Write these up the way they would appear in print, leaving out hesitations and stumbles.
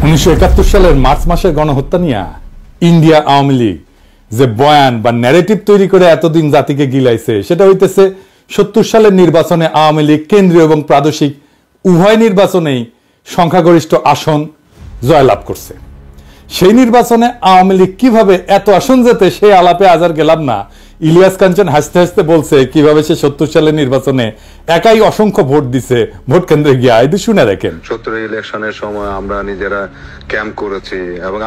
1971 সালের মার্চ মাসের গণহত্যা নিয়ে ইন্ডিয়া আওয়ামী লীগ যে বয়ান বা ন্যারেটিভ তৈরি করে এতদিন জাতিকে গিলাইছে সেটা হইতেছে 70 সালের নির্বাচনে আওয়ামী লীগ কেন্দ্রীয় এবং প্রাদেশিক উভয় নির্বাচনেই সংখ্যাগরিষ্ঠ আসন জয়লাভ করছে। সেই নির্বাচনে আওয়ামী লীগ কিভাবে এত আসন জেতে সেই আলাপে আজ আর গেলাম না। ইলিয়াস কাঞ্চন হাসতে হাসতে বলছে কিভাবে সে 70 সালের নির্বাচনে একাই অসংখ্য ভোট দিছে ভোট কেন্দ্রে গিয়া। এটি শুনে দেখেন। 70 ইলেকশনের সময় আমরা নিজেরা ক্যাম্প করেছি এবং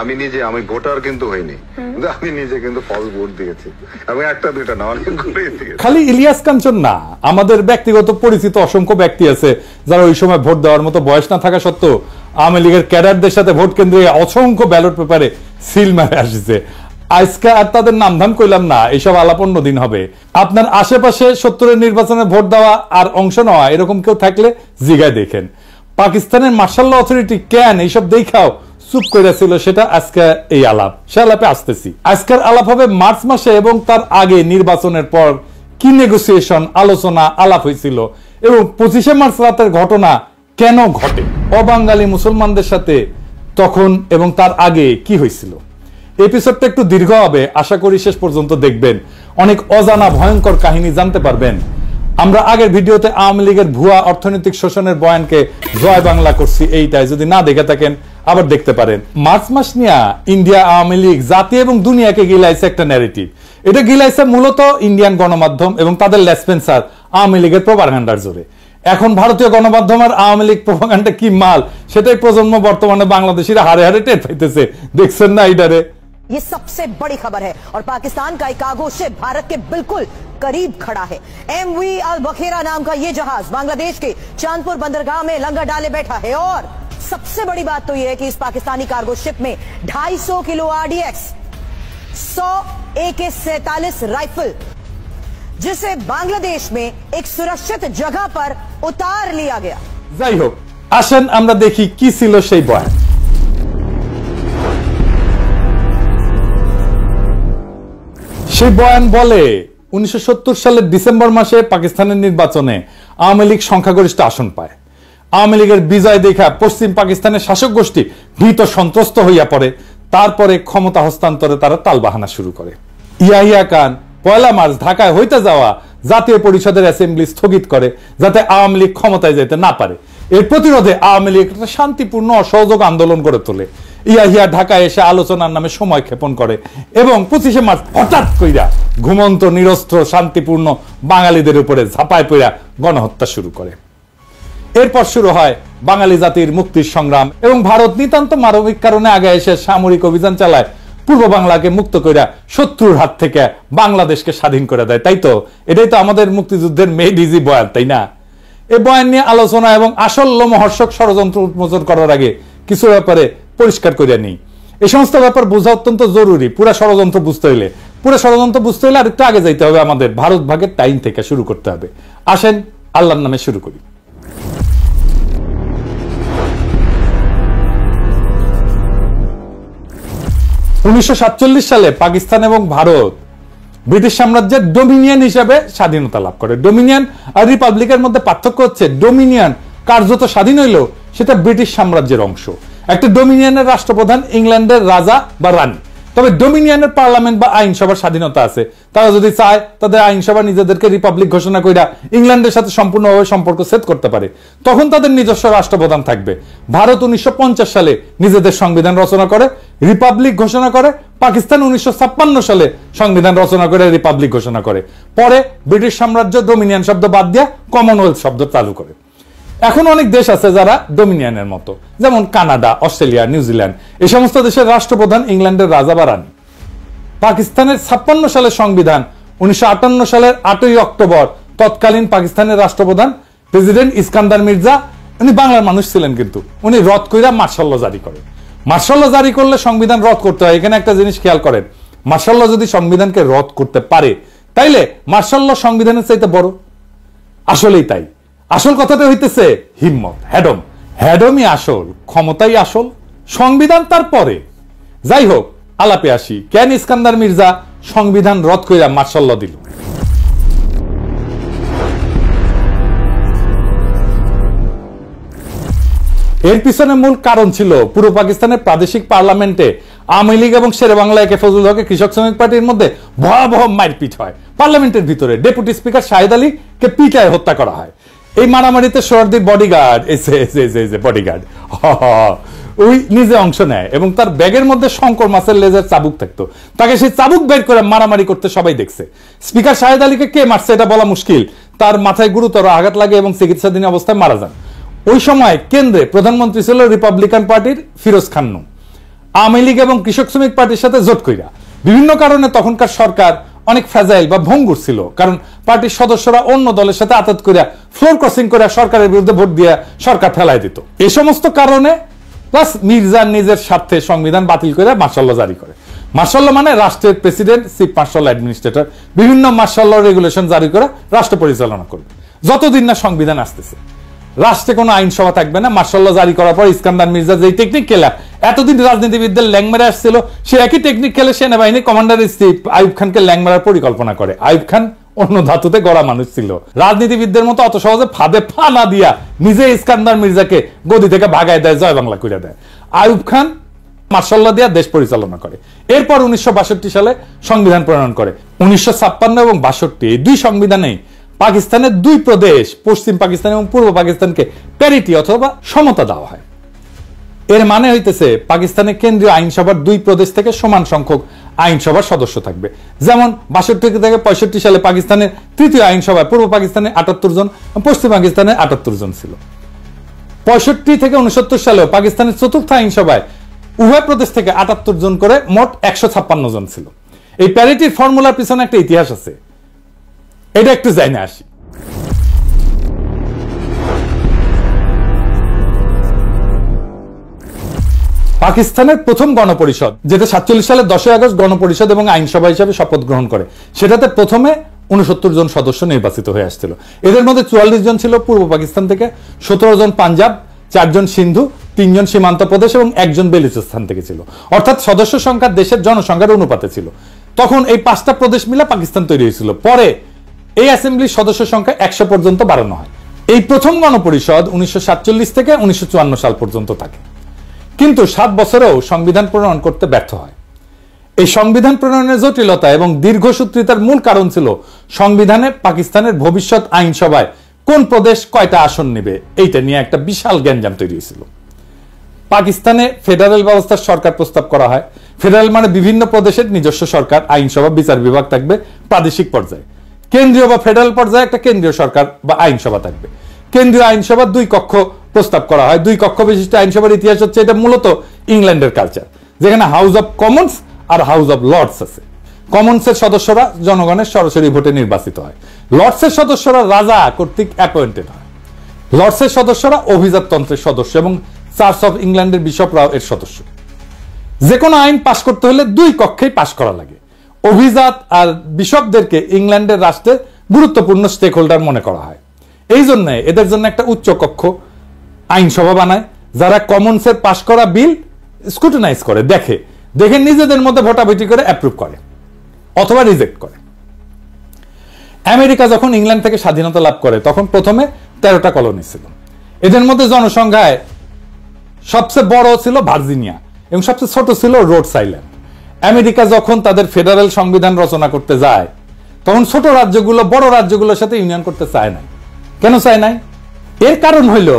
আমি ভোটার কিন্তু হইনি, কিন্তু আমি নিজে কিন্তু ফলস ভোট দিয়েছি এবং একটা দুইটা না অনেকগুলোই দিয়েছি। খালি ইলিয়াস কাঞ্চন না, আমাদের ব্যক্তিগত পরিচিত অসংখ্য ব্যক্তি আছে যারা ওই সময় ভোট দেওয়ার মতো বয়স না থাকা সত্ত্বেও আওয়ামী লীগের ক্যাডারদের সাথে ভোট কেন্দ্রে অসংখ্য ব্যালট পেপারে সিল মারে আসছে। আজকে আর তাদের নামধাম কইলাম না, এইসব আলাপ অন্য দিন হবে। আপনার আশেপাশে 70 নির্বাচনে ভোট দেওয়া আর অংশ নেওয়া এরকম কেউ থাকলে জিগায় দেখেন। পাকিস্তানের মার্শাল ল অথরিটি কেন এইসব দেখাও চুপ করে ছিল, সেটা আজকে এই আলাপ, সে আলাপে আসতেছি। আজকের আলাপ হবে মার্চ মাসে এবং তার আগে নির্বাচনের পর কি নেগোসিয়েশন, আলোচনা, আলাপ হয়েছিল এবং 25শে মার্চ রাতের ঘটনা কেন ঘটে, অবাঙালি মুসলমানদের সাথে তখন এবং তার আগে কি হয়েছিল। এপিসোডটা একটু দীর্ঘ হবে, আশা করি শেষ পর্যন্ত দেখবেন, অনেক অজানা ভয়ঙ্কর কাহিনী জানতে পারবেন। আমরা আগের ভিডিওতে আওয়ামী লীগের ভুয়া অর্থনৈতিক শোষণের বয়ানকে জয় বাংলা করছি, এইটাই যদি না দেখে থাকেন আবার দেখতে পারেন। মার্চ মাস নিয়ে ইন্ডিয়া আওয়ামী লীগ জাতি এবং দুনিয়াকে গিলাইছে একটা ন্যারেটিভ। এটা গিলাইছে মূলত ইন্ডিয়ান গণমাধ্যম এবং তাদের লেসপেন্সার আওয়ামী লীগের প্রোপাগান্ডার জোরে। এখন ভারতীয় গণমাধ্যম আর আওয়ামী লীগ প্রোপাগান্ডা কি মাল সেটাই প্রজন্ম বর্তমানে বাংলাদেশিরা হারে হারে টের পাইতেছে। দেখছেন না এইটারে? ये सबसे बड़ी खबर है और पाकिस्तान का एक कार्गो शिप भारत के बिल्कुल करीब खड़ा है। MV अल बखेरा नाम का ये जहाज बांग्लादेश के चांदपुर बंदरगाह में लंगर डाले बैठा है और सबसे बड़ी बात तो ये है कि इस पाकिस्तानी कार्गो शिप में 250 किलो RDX, 100 AK-47 राइफल, जिसे बांग्लादेश में एक सुरक्षित जगह पर उतार लिया गया। যাই হোক, আসেন আমরা দেখি কি ছিল সেই বয়ান। সেই বয়ান বলে 1970 সালের ডিসেম্বর মাসে পাকিস্তানের নির্বাচনে আওয়ামী লীগ সংখ্যাগরিষ্ঠ আসন পায়। আওয়ামী লীগের বিজয় দেখা পশ্চিম পাকিস্তানের শাসক গোষ্ঠী ভীত সন্ত্রস্ত হইয়া পড়ে। তারপরে ক্ষমতা হস্তান্তরে তারা তালবাহানা শুরু করে। ইয়াহিয়া খান 1 মার্চ ঢাকায় হইতে যাওয়া জাতীয় পরিষদের অ্যাসেম্বলি স্থগিত করে যাতে আওয়ামী লীগ ক্ষমতায় যেতে না পারে। এর প্রতিরোধে আওয়ামী লীগ একটা শান্তিপূর্ণ অসহযোগ আন্দোলন গড়ে তোলে। ইয়াহিয়া ঢাকায় এসে আলোচনার নামে সময় ক্ষেপণ করে এবং 25শে মার্চ হঠাৎ কইরা ঘুমন্ত নিরস্ত্র শান্তিপূর্ণ বাঙালিদের উপরে ঝাঁপায় পড়া গণহত্যা শুরু করে। এরপর শুরু হয় বাঙালি জাতির মুক্তির সংগ্রাম এবং ভারত নিতান্ত মানবিক কারণে আগে এসে সামরিক অভিযান চালায়, পূর্ব বাংলাকে মুক্ত কইরা শত্রুর হাত থেকে বাংলাদেশকে স্বাধীন করে দেয়। তাই তো এটাই তো আমাদের মুক্তিযুদ্ধের মেড ইজি বয়ান, তাই না? এই বয়ান নিয়ে আলোচনা এবং আসল লোমহর্ষক ষড়যন্ত্র উন্মোচন করার আগে কিছু ব্যাপারে পরিষ্কার করে নিই। এই সমস্ত ব্যাপার বোঝা অত্যন্ত জরুরি। পুরা ষড়যন্ত্র বুঝতে হইলে আরেকটু আগে যাইতে হবে, আমাদের ভারত ভাগের টাইম থেকে শুরু করতে হবে। আসেন আল্লাহর নামে শুরু করি। (1947 সালে পাকিস্তান এবং ভারত ব্রিটিশ সাম্রাজ্যের ডোমিনিয়ন হিসেবে স্বাধীনতা লাভ করে। ডোমিনিয়ন আর রিপাবলিকের মধ্যে পার্থক্য হচ্ছে ডোমিনিয়ন কার্যত স্বাধীন হইলেও সেটা ব্রিটিশ সাম্রাজ্যের অংশ। একটা ডোমিনিয়নের রাষ্ট্রপ্রধান ইংল্যান্ডের রাজা বা রানী, তবে ডোমিনিয়নের পার্লামেন্ট বা আইনসভার স্বাধীনতা আছে। তারা যদি চায় তাদের আইনসভা নিজেদেরকে রিপাবলিক ঘোষণা কইরা ইংল্যান্ডের সাথে সম্পূর্ণভাবে সম্পর্ক ছেদ করতে পারে, তখন তাদের নিজস্ব রাষ্ট্রপ্রধান থাকবে। ভারত 1950 সালে নিজেদের সংবিধান রচনা করে রিপাবলিক ঘোষণা করে। পাকিস্তান 1956 সালে সংবিধান রচনা করে রিপাবলিক ঘোষণা করে। পরে ব্রিটিশ সাম্রাজ্য ডোমিনিয়ন শব্দ বাদ দিয়া কমনওয়েলথ শব্দ চালু করে। এখন অনেক দেশ আছে যারা ডোমিনিয়নের মতো, যেমন কানাডা, অস্ট্রেলিয়া, নিউজিল্যান্ড। এই সমস্ত দেশের রাষ্ট্রপ্রধান ইংল্যান্ডের রাজা বা রানী। পাকিস্তানের 56 সালের সংবিধান 1958 সালের 8ই অক্টোবর তৎকালীন পাকিস্তানের রাষ্ট্রপ্রধান প্রেসিডেন্ট ইস্কান্দার মির্জা, উনি বাংলার মানুষ ছিলেন, কিন্তু উনি রদ কইরা মার্শাল ল জারি করে। মার্শাল ল জারি করলে সংবিধান রদ করতে হয়। এখানে একটা জিনিস খেয়াল করেন, মার্শাল ল যদি সংবিধানকে রদ করতে পারে তাইলে মার্শাল ল সংবিধানের চাইতে বড়। আসলেই তাই। আসল কথাটা হইতেছে হিম্মত, হ্যাডমই আসল, ক্ষমতাই আসল, সংবিধান তারপরে। যাই হোক, আলাপে আসি, কেন ইস্কান্দার মির্জা সংবিধান রদ কইরা মার্শাল ল দিল। এর পিছনে মূল কারণ ছিল পূর্ব পাকিস্তানের প্রাদেশিক পার্লামেন্টে আওয়ামী লীগ এবং শেরেবাংলা একে ফজলুল হকের কৃষক শ্রমিক পার্টির মধ্যে ভয়াবহ মারপিট হয়। পার্লামেন্টের ভিতরে ডেপুটি স্পিকার শাহিদ আলীকে পিটায় হত্যা করা হয়। এই মারামারিতে সোহরাওয়ার্দীর বডিগার্ড বডিগার্ড ওই নিজে অংশ নেয় এবং তার ব্যাগের মধ্যে শঙ্কর মাছের লেজের চাবুক থাকতো। তাকে সেই চাবুক বের করে মারামারি করতে সবাই দেখছে। স্পিকার শাহিদ আলীকে কে মারছে এটা বলা মুশকিল। তার মাথায় গুরুতর আঘাত লাগে এবং চিকিৎসাধীন অবস্থায় মারা যান। ওই সময় কেন্দ্রে প্রধানমন্ত্রী ছিল রিপাবলিকান পার্টির ফিরোজ খান নূন। আওয়ামী লীগ এবং কৃষক শ্রমিক পার্টির সাথে জোট কইরা বিভিন্ন কারণে তখনকার সরকার অনেক ফ্রাজাইল বা ভঙ্গুর ছিল, কারণ পার্টির সদস্যরা অন্য দলের সাথে আতাত করিয়া ফ্লোর ক্রসিং করে সরকারের বিরুদ্ধে ভোট দিয়ে সরকার ফেলাই দিত। এই সমস্ত কারণে প্লাস মির্জা নিজের স্বার্থে সংবিধান বাতিল করে মার্শাল ল জারি করে। মার্শাল ল মানে রাষ্ট্রের প্রেসিডেন্ট, চিফ মার্শাল অ্যাডমিনিস্ট্রেটর বিভিন্ন মার্শাল ল রেগুলেশন জারি করে রাষ্ট্র পরিচালনা করবে যতদিন না সংবিধান আসতেছে। রাষ্ট্রে কোনো আইনসভা থাকবে না। মার্শাল ল জারি করার পর ইস্কান্দার মির্জা যেই টেকনিক খেলা এতদিন রাজনীতিবিদদের ল্যাং মেরে আসছিল, সে একই টেকনিক খেলে সেনাবাহিনী কমান্ডার ইন চিফ আইয়ুব খানকে ল্যাং মারার পরিকল্পনা করে। আইয়ুব খান অন্য ধাতুতে গড়া মানুষ ছিল, রাজনীতিবিদদের মতো অত সহজে ফাঁদে পা না দিয়া নিজে ইস্কান্দার মির্জাকে গদি থেকে ভাগায় দেয়, জয় বাংলা করে দেয়। আইয়ুব খান মার্শাল ল দিয়া দেশ পরিচালনা করে। এরপর 1962 সালে সংবিধান প্রণয়ন করে। 1956 এবং 62 এই দুই সংবিধানেই পাকিস্তানের দুই প্রদেশ পশ্চিম পাকিস্তান এবং পূর্ব পাকিস্তানকে প্যারিটি অথবা সমতা দেওয়া হয়। এর মানে হইতেছে পাকিস্তানের কেন্দ্রীয় আইনসভার দুই প্রদেশ থেকে সমান সংখ্যক আইনসভার সদস্য থাকবে। যেমন 62 থেকে 65 সালে পাকিস্তানের তৃতীয় আইনসভায় পূর্ব পাকিস্তানে 78 জন, পশ্চিম পাকিস্তানে 78 জন ছিল। 65 থেকে 69 সালেও পাকিস্তানের চতুর্থ আইনসভায় উভয় প্রদেশ থেকে 78 জন করে মোট 156 জন ছিল। এই প্যারিটির ফর্মুলার পিছনে একটা ইতিহাস আছে, এটা একটু জানি আসি। পাকিস্তানের প্রথম গণপরিষদ, যেটা 47 সালের 10 আগস্ট গণপরিষদ এবং আইনসভা হিসেবে শপথ গ্রহণ করে, সেটাতে প্রথমে 69 জন সদস্য নির্বাচিত হয়ে আসছিল। এদের মধ্যে 44 জন ছিল পূর্ব পাকিস্তান থেকে, 17 জন পাঞ্জাব, 4 জন সিন্ধু, 3 জন সীমান্ত প্রদেশ এবং 1 জন বেলুচিস্তান থেকে ছিল। অর্থাৎ সদস্য সংখ্যা দেশের জনসংখ্যার অনুপাতে ছিল। তখন এই 5টা প্রদেশ মিলে পাকিস্তান তৈরি হয়েছিল। পরে এই অ্যাসেম্বলির সদস্য সংখ্যা 100 পর্যন্ত বাড়ানো হয়। এই প্রথম গণপরিষদ 1947 থেকে 1954 সাল পর্যন্ত থাকে, কিন্তু 7 বছরেও সংবিধান প্রণয়ন করতে ব্যর্থ হয়। এই সংবিধান প্রণয়নের জটিলতা এবং দীর্ঘসূত্রিতার মূল কারণ ছিল সংবিধানে পাকিস্তানের ভবিষ্যৎ আইনসভায় কোন প্রদেশ কয়টা আসন নেবে এইটা নিয়ে একটা বিশাল গ্যাঞ্জাম তৈরি হয়েছিল। পাকিস্তানে ফেডারেল ব্যবস্থার সরকার প্রস্তাব করা হয়। ফেডারেল মানে বিভিন্ন প্রদেশের নিজস্ব সরকার, আইনসভা, বিচার বিভাগ থাকবে প্রাদেশিক পর্যায়ে। কেন্দ্রীয় বা ফেডারেল পর্যায়ে একটা কেন্দ্রীয় সরকার বা আইনসভা থাকবে। কেন্দ্রীয় আইনসভা 2 কক্ষ প্রস্তাব করা হয়। 2 কক্ষ বিশিষ্ট আইনসভার ইতিহাস হচ্ছে, এটা মূলত ইংল্যান্ডের কালচার, যেখানে হাউস অব কমন্স আর হাউস অব লর্ডস আছে। কমন্সের সদস্যরা জনগণের সরাসরি ভোটে নির্বাচিত হয়। লর্ডসের সদস্যরা রাজা কর্তৃক অ্যাপয়েন্টেড হয়। লর্ডসের সদস্যরা অভিজাততন্ত্রের সদস্য এবং চার্চ অফ ইংল্যান্ডের বিশপরাও এর সদস্য। যে কোনো আইন পাশ করতে হলে 2 কক্ষেই পাশ করা লাগে। অভিজাত আর বিশপদেরকে ইংল্যান্ডের রাষ্ট্রে গুরুত্বপূর্ণ স্টেক হোল্ডার মনে করা হয়। এই জন্য এদের জন্য একটা উচ্চ কক্ষ আইনসভা বানায়, যারা কমন্সের পাশ করা বিল স্ক্রুটিনাইজ করে, দেখে নিজেদের মধ্যে ভোটাভুটি করে অ্যাপ্রুভ করে অথবা রিজেক্ট করে। আমেরিকা যখন ইংল্যান্ড থেকে স্বাধীনতা লাভ করে তখন প্রথমে 13টা কলোনি ছিল। এদের মধ্যে জনসংখ্যায় সবচেয়ে বড় ছিল ভার্জিনিয়া এবং সবচেয়ে ছোট ছিল রোডস আইল্যান্ড। আমেরিকা যখন তাদের ফেডারেল সংবিধান রচনা করতে যায় তখন ছোট রাজ্যগুলো বড় রাজ্যগুলোর সাথে ইউনিয়ন করতে চায় নাই। কেন চায় নাই? এর কারণ হইল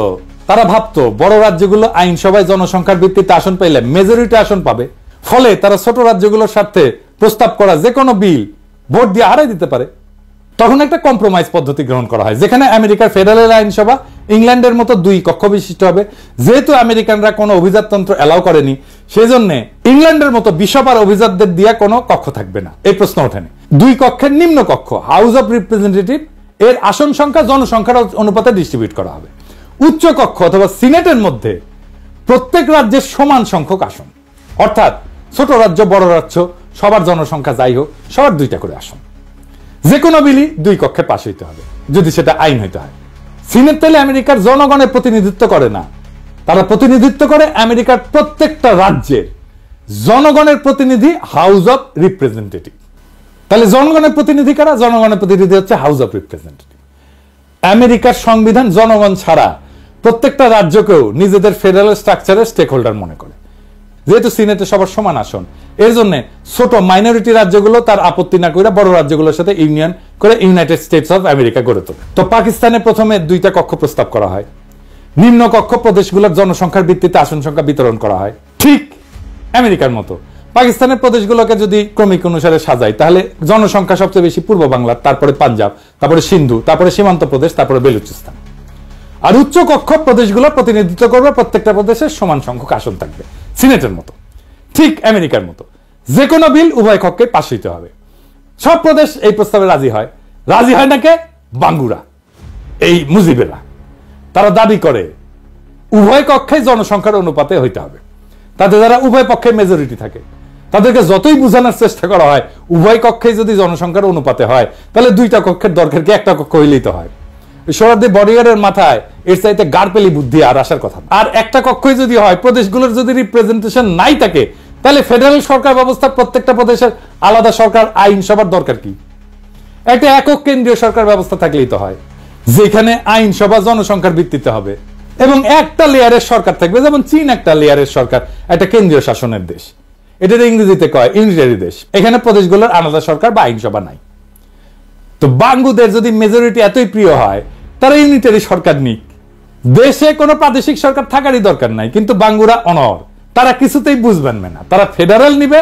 তারা ভাবতো বড় রাজ্যগুলো আইনসভায় জনসংখ্যার ভিত্তিতে আসন পাইলে মেজরিটি আসন পাবে, ফলে তারা ছোট রাজ্যগুলোর স্বার্থে প্রস্তাব করা যে কোনো বিল ভোট দিয়ে হারাই দিতে পারে। তখন একটা কম্প্রোমাইজ পদ্ধতি গ্রহণ করা হয়, যেখানে আমেরিকার ফেডারেল আইনসভা ইংল্যান্ডের মতো 2 কক্ষ বিশিষ্ট হবে। যেহেতু আমেরিকানরা কোনো অভিজাততন্ত্র এলাও করেনি, সেই জন্য ইংল্যান্ডের মতো বিশপ আর অভিজাতদের দিয়ে কোনো কক্ষ থাকবে না, এই প্রশ্ন ওঠেনি। 2 কক্ষের নিম্ন কক্ষ হাউস অব রিপ্রেজেন্টেটিভ এর আসন সংখ্যা জনসংখ্যার অনুপাতে ডিস্ট্রিবিউট করা হবে। উচ্চ কক্ষ অথবা সিনেটের মধ্যে প্রত্যেক রাজ্যের সমান সংখ্যক আসন, অর্থাৎ ছোট রাজ্য বড় রাজ্য সবার জনসংখ্যা যাই হোক সবার 2টা করে আসন। যে কোনো বিলই 2 কক্ষে পাশ হইতে হবে যদি সেটা আইন হইতে হয়। সিনেট তাহলে আমেরিকার জনগণের প্রতিনিধিত্ব করে না, তারা প্রতিনিধিত্ব করে আমেরিকার প্রত্যেকটা রাজ্যের জনগণের প্রতিনিধি হাউস অব রিপ্রেজেন্টেটিভ। তাহলে জনগণের প্রতিনিধি কারা? জনগণের প্রতিনিধি হচ্ছে হাউস অব রিপ্রেজেন্টেটিভ। আমেরিকার সংবিধান জনগণ ছাড়া প্রত্যেকটা রাজ্যকেও নিজেদের ফেডারেল স্ট্রাকচারের স্টেক হোল্ডার মনে করে। যেহেতু সিনেটে সবার সমান আসন, এর জন্য ছোট মাইনরিটি রাজ্যগুলো তার আপত্তি না করে বড় রাজ্যগুলোর সাথে ইউনিয়ন করে ইউনাইটেড স্টেটস অফ আমেরিকা গড়ে তোলে। তো পাকিস্তানে প্রথমে 2টা কক্ষ প্রস্তাব করা হয়। নিম্ন কক্ষ প্রদেশগুলোর জনসংখ্যার ভিত্তিতে আসন সংখ্যা বিতরণ করা হয়, ঠিক আমেরিকার মতো। পাকিস্তানের প্রদেশগুলোকে যদি ক্রমিক অনুসারে সাজায়, তাহলে জনসংখ্যা সবচেয়ে বেশি পূর্ব বাংলার, তারপরে পাঞ্জাব, তারপরে সিন্ধু, তারপরে সীমান্ত প্রদেশ, তারপরে বেলুচিস্তান। আর উচ্চ কক্ষ প্রদেশগুলো প্রতিনিধিত্ব করবে, প্রত্যেকটা প্রদেশের সমান সংখ্যক আসন থাকবে, সিনেটের মতো, ঠিক আমেরিকার মতো। যে কোনো বিল উভয় কক্ষে পাশ হইতে হবে। সব প্রদেশ এই প্রস্তাবে রাজি হয়। রাজি হয় না কে? বাঙ্গুরা, এই মুজিবেরা। তারা দাবি করে উভয় কক্ষে জনসংখ্যার অনুপাতে হইতে হবে। তাদের দ্বারা উভয় পক্ষে মেজরিটি থাকে। তাদেরকে যতই বোঝানোর চেষ্টা করা হয় উভয় কক্ষে যদি জনসংখ্যার অনুপাতে হয়, তাহলে 2টা কক্ষের দরকার কি, একটা কক্ষ হইলেই তো হয়। সোহরাওয়ার্দী বডিগার্ডের মাথায় এর চাইতে গারপেলি বুদ্ধি আর আসার কথা। আর একটা কক্ষই যদি হয়, প্রদেশগুলোর যদি রিপ্রেজেন্টেশন নাই থাকে, তাহলে ফেডারেল সরকার ব্যবস্থা, প্রত্যেকটা প্রদেশের আলাদা সরকার, আইনসভার দরকার কি? একটা একক কেন্দ্রীয় সরকার ব্যবস্থা থাকলেই তো হয়, যেখানে আইনসভা জনসংখ্যার ভিত্তিতে হবে এবং একটা লেয়ারের সরকার থাকবে। যেমন চীন একটা লেয়ারের সরকার, একটা কেন্দ্রীয় শাসনের দেশ, এটার ইংরেজিতে কয় ইউনিটারি দেশ। এখানে প্রদেশগুলোর আলাদা সরকার বা আইনসভা নাই। তো বাঙ্গুদের যদি মেজরিটি এতই প্রিয় হয়, তারা ইউনিটারি সরকার নিক, দেশে কোনো প্রাদেশিক সরকার থাকারই দরকার নাই। কিন্তু বাঙ্গুরা অনর, তারা কিছুতেই বুঝবেন না। তারা ফেডারেল নিবে,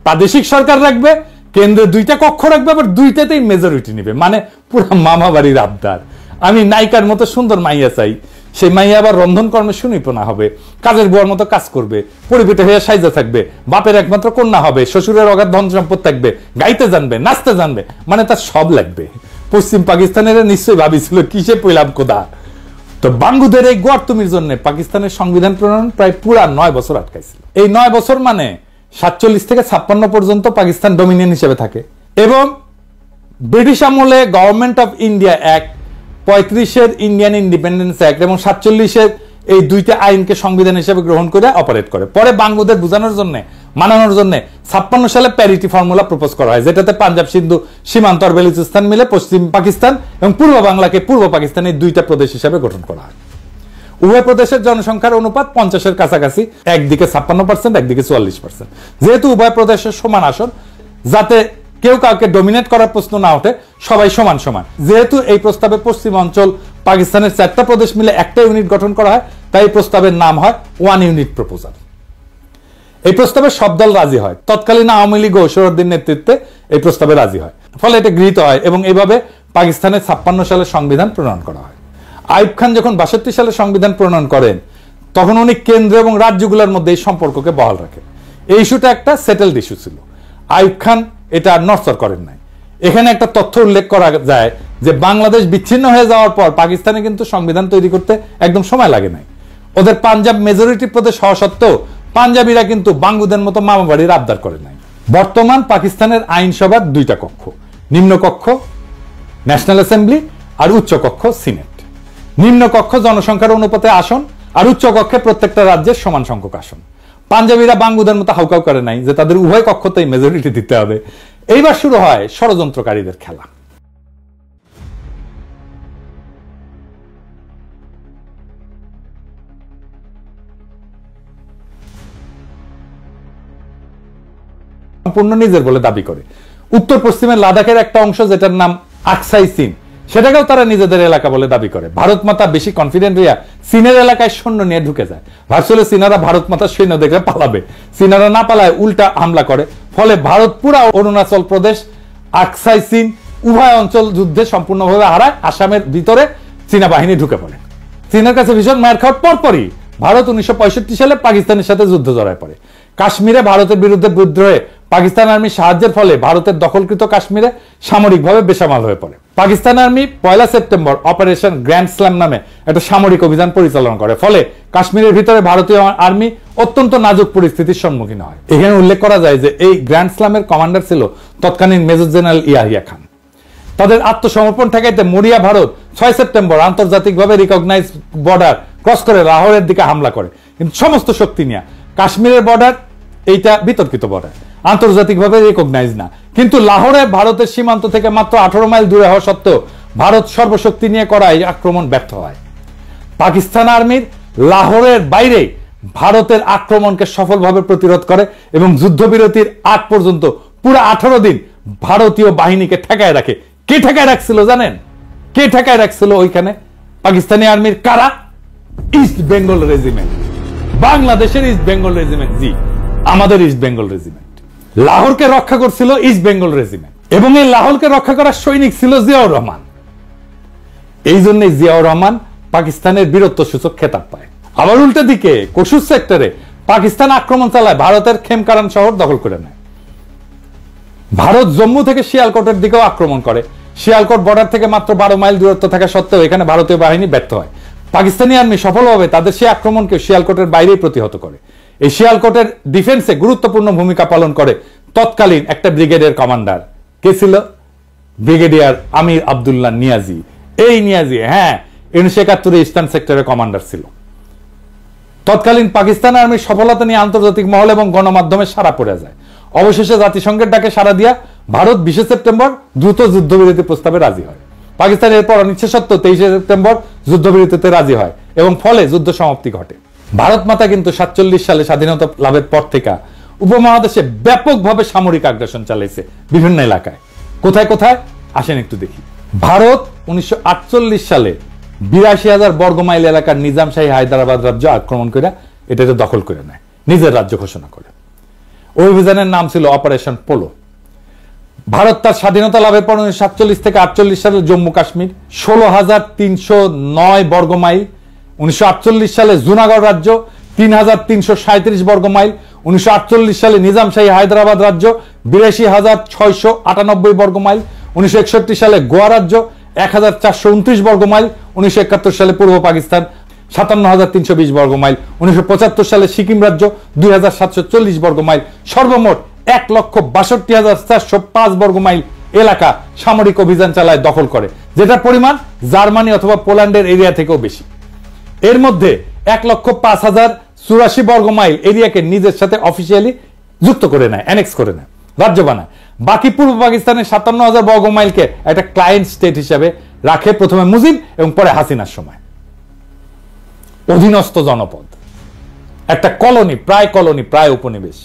প্রাদেশিক সরকার রাখবে, কেন্দ্রে 2টা কক্ষ রাখবে, আবার 2টাতেই মেজরিটি নিবে। মানে পুরো মামা বাড়ির আবদার। আমি নায়িকার মতো সুন্দর মাইয়া চাই, সেই মাইয়া আবার রন্ধন কর্মে সুনিপুণা হবে, কাজের বুয়ার মতো কাজ করবে, পরিপিঠে হয়ে সাইজা থাকবে, বাপের একমাত্র কন্যা হবে, শ্বশুরের অগাধ ধন সম্পদ থাকবে, গাইতে জানবে, নাচতে জানবে, মানে তার সব লাগবে। পশ্চিম পাকিস্তানের নিশ্চয়ই ভাবিছিল কিসে পইলাম কোদা। তো বাঙ্গুদের এই গর্তমির জন্য পাকিস্তানের সংবিধান প্রণয়ন প্রায় পুরা 9 বছর আটকাইছিল। এই 9 বছর মানে 47 থেকে 56 পর্যন্ত পাকিস্তান ডোমিনিয়ন হিসেবে থাকে। এবং ব্রিটিশ আমলে গভর্নমেন্ট অফ ইন্ডিয়া অ্যাক্ট, 35-এর ইন্ডিয়ান ইন্ডিপেন্ডেন্স অ্যাক্ট এবং 47-এর এই 2টা আইনকে সংবিধান হিসেবে গ্রহণ করে অপারেট করে। পরে বাঙ্গুদের বোঝানোর জন্য, মানানোর জন্য 56 সালে প্যারিটি ফর্মুলা প্রপোজ করা হয়, যেটাতে পাঞ্জাব, সিন্ধু, সীমান্ত আর বেলুচিস্তান মিলে পশ্চিম পাকিস্তান এবং পূর্ব বাংলাকে পূর্ব পাকিস্তানের 2টা প্রদেশ হিসেবে গঠন করা হয়। উভয় প্রদেশের জনসংখ্যার অনুপাত 50-এর কাছাকাছি, একদিকে 56%, একদিকে 44%। যেহেতু উভয় প্রদেশের সমান আসন, যাতে কেউ কাউকে ডমিনেট করার প্রশ্ন না ওঠে, সবাই সমান সমান। যেহেতু এই প্রস্তাবে পশ্চিম অঞ্চল পাকিস্তানের 4টা প্রদেশ মিলে একটা ইউনিট গঠন করা হয়, তাই প্রস্তাবের নাম হয় 1 ইউনিট প্রপোজাল। এই প্রস্তাবে সব দল রাজি হয়। তৎকালীন আওয়ামী লীগ ও সোহরাওয়ার্দীর নেতৃত্বে এই প্রস্তাবে রাজি হয়, ফলে এটা গৃহীত হয় এবং এইভাবে পাকিস্তানের 56 সালে সংবিধান প্রণয়ন করা হয়। আইয়ুব খান যখন 62 সালে সংবিধান প্রণয়ন করেন, তখন উনি কেন্দ্র এবং রাজ্যগুলোর মধ্যে এই সম্পর্ককে বহাল রাখেন। এই ইস্যুটা একটা সেটেলড ইস্যু ছিল। আইয়ুব খান এটা নড়চড় করেন নাই। এখানে একটা তথ্য উল্লেখ করা যায় যে বাংলাদেশ বিচ্ছিন্ন হয়ে যাওয়ার পর পাকিস্তানে কিন্তু সংবিধান তৈরি করতে একদম সময় লাগে নাই। ওদের পাঞ্জাব মেজরিটি প্রদেশ হওয়া সত্ত্বেও পাঞ্জাবিরা কিন্তু বাঙ্গুদের মতো মামা বাড়ির আবদার করে নাই। বর্তমান পাকিস্তানের আইনসভার 2টা কক্ষ, নিম্ন কক্ষ ন্যাশনাল অ্যাসেম্বলি আর উচ্চ কক্ষ সিনেট। নিম্ন কক্ষ জনসংখ্যার অনুপাতে আসন আর উচ্চ কক্ষে প্রত্যেকটা রাজ্যের সমান সংখ্যক আসন। পাঞ্জাবিরা বাঙ্গুদের মতো হাউকাউ করে নাই যে তাদের উভয় কক্ষতেই মেজরিটি দিতে হবে। এইবার শুরু হয় ষড়যন্ত্রকারীদের খেলা। সম্পূর্ণ নিজের বলে দাবি করে। উত্তর পশ্চিমের লাদাখের একটা অংশ, যেটার নাম আকসাই চীন, সেটাকেও তারা নিজেদের এলাকা বলে দাবি করে। ভারত মাতা বেশি কনফিডেন্ট হইয়া চীনের এলাকায় সৈন্য নিয়ে ঢুকে যায়। ভাবছিল চীনারা ভারত মাতার সৈন্য দেখলে পালাবে, চীনারা না পালায় উল্টা হামলা করে। ফলে ভারত পুরা অরুণাচল প্রদেশ, আকসাই চীন উভয় অঞ্চল যুদ্ধে সম্পূর্ণভাবে হারায়। আসামের ভিতরে চীনা বাহিনী ঢুকে পড়ে। চীনের কাছে ভীষণ মার খাওয়ার পরপরই ভারত 1965 সালে পাকিস্তানের সাথে যুদ্ধ জড়ায় পড়ে। কাশ্মীরে ভারতের বিরুদ্ধে বিদ্রোহে পাকিস্তান আর্মির সাহায্যের ফলে ভারতের দখলকৃত কাশ্মীরে সামরিকভাবে বেসামাল হয়ে পড়ে। Pakistan army 1 September operation grand slam নামে একটা সামরিক অভিযান পরিচালনা করে। ফলে কাশ্মীরের ভিতরে ভারতীয় আর্মি অত্যন্ত নাজুক পরিস্থিতির সম্মুখীন হয়। এখানে উল্লেখ করা যায় যে এই গ্র্যান্ড স্ল্যামের কমান্ডার ছিল তৎকালীন মেজর জেনারেল ইয়াহিয়া খান। তাদের আত্মসমর্পণ ঠেকাইতে মরিয়া ভারত 6 সেপ্টেম্বর আন্তর্জাতিকভাবে রিকগনাইজ বর্ডার ক্রস করে লাহোরের দিকে হামলা করে, কিন্তু সমস্ত শক্তি নিয়ে। কাশ্মীরের বর্ডার এইটা বিতর্কিত বর্ডার, আন্তর্জাতিকভাবে রিকগনাইজ না, কিন্তু লাহোরে ভারতের সীমান্ত থেকে মাত্র 18 মাইল দূরে হওয়া সত্ত্বেও ভারত সর্বশক্তি নিয়ে করা এই আক্রমণ ব্যর্থ হয়। পাকিস্তান আর্মির লাহোরের বাইরে ভারতের আক্রমণকে সফলভাবে প্রতিরোধ করে এবং যুদ্ধবিরতির আগ পর্যন্ত পুরো 18 দিন ভারতীয় বাহিনীকে ঠেকায় রাখে। কে ঠেকায় রাখছিল জানেন? কে ঠেকায় রাখছিল ওইখানে? পাকিস্তানি আর্মির কারা? ইস্ট বেঙ্গল রেজিমেন্ট, বাংলাদেশের ইস্ট বেঙ্গল রেজিমেন্ট। জি, আমাদের ইস্ট বেঙ্গল রেজিমেন্ট। লাহোরকে রক্ষা করছিল ইস্ট বেঙ্গল রেজিমেন্ট এবং এই লাহোরকে রক্ষা করার সৈনিক ছিল জিয়াউর রহমান। এই জন্য জিয়াউর রহমান পাকিস্তানের বীরত্ব সূচক খেতাব পায়। আবার উল্টো দিকে কসুর সেক্টরে পাকিস্তান আক্রমণ চালায়, ভারতের খেমকারান শহর দখল করে নেয়। ভারত জম্মু থেকে শিয়ালকোটের দিকেও আক্রমণ করে। শিয়ালকোট বর্ডার থেকে মাত্র 12 মাইল দূরত্ব থাকা সত্ত্বেও এখানে ভারতীয় বাহিনী ব্যর্থ হয়। পাকিস্তানি আর্মি সফলভাবে তাদের সেই আক্রমণকে শিয়ালকোটের বাইরেই প্রতিহত করে। এই শিয়ালকোটের ডিফেন্সে গুরুত্বপূর্ণ ভূমিকা পালন করে তৎকালীন একটা ব্রিগেডের কমান্ডার। কে ছিল? ব্রিগেডিয়ার আমির আব্দুল্লাহ নিয়াজি। এই নিয়াজি 1971 ইস্টার্ন সেক্টরের কমান্ডার ছিল। তৎকালীন পাকিস্তান আর্মির সফলতা নিয়ে আন্তর্জাতিক মহল এবং গণমাধ্যমে সাড়া পড়ে যায়। অবশেষে জাতিসংঘের ডাকে সাড়া দিয়া ভারত 20 সেপ্টেম্বর দ্রুত যুদ্ধবিরতি প্রস্তাবে রাজি হয়। পাকিস্তান এরপর অনিচ্ছা সত্ত্বেও 23 সেপ্টেম্বর যুদ্ধবিরতিতে রাজি হয় এবং ফলে যুদ্ধ সমাপ্তি ঘটে। ভারত মাতা কিন্তু 47 সালে স্বাধীনতা লাভের পর থেকে উপমহাদেশে ব্যাপকভাবে সামরিক আগ্রাসন চালাইছে বিভিন্ন এলাকায়। কোথায় কোথায় আসেন একটু দেখি। ভারত 1948 সালে 82,000 বর্গমাইল এলাকার নিজামশাহী হায়দ্রাবাদ রাজ্য আক্রমণ করে এটাকে দখল করে নেয়, নিজের রাজ্য ঘোষণা করে। ওই অভিযানের নাম ছিল অপারেশন পোলো। ভারত তার স্বাধীনতা লাভের পর 1947 থেকে 48 সালে জম্মু কাশ্মীর 16,309 বর্গমাইল, 1948 সালে জুনাগড় রাজ্য 3,337 বর্গমাইল, 1948 সালে নিজামশাহী হায়দ্রাবাদ রাজ্য 82,698 বর্গমাইল, 1961 সালে গোয়া রাজ্য 1,429 বর্গমাইল, 1971 সালে পূর্ব পাকিস্তান 57,320 বর্গমাইল, 1975 সালে সিকিম রাজ্য 2,740 বর্গমাইল, সর্বমোট 1,62,405 বর্গমাইল এলাকা সামরিক অভিযান চালায় দখল করে, যেটার পরিমাণ জার্মানি অথবা পোল্যান্ডের এরিয়া থেকেও বেশি। এর মধ্যে 1,05,084 বর্গমাইল এরিয়াকে নিজের সাথে অফিসিয়ালি যুক্ত করে নেয়, অ্যানেক্স করে নেয়, রাজ্য বানায়। বাকি পূর্ব পাকিস্তানের 57,000 বর্গমাইলকে একটা ক্লায়েন্ট স্টেট হিসেবে রাখে, প্রথমে মুজিব এবং পরে হাসিনার সময়। অধীনস্থ জনপদ, একটা কলোনি, প্রায় উপনিবেশ।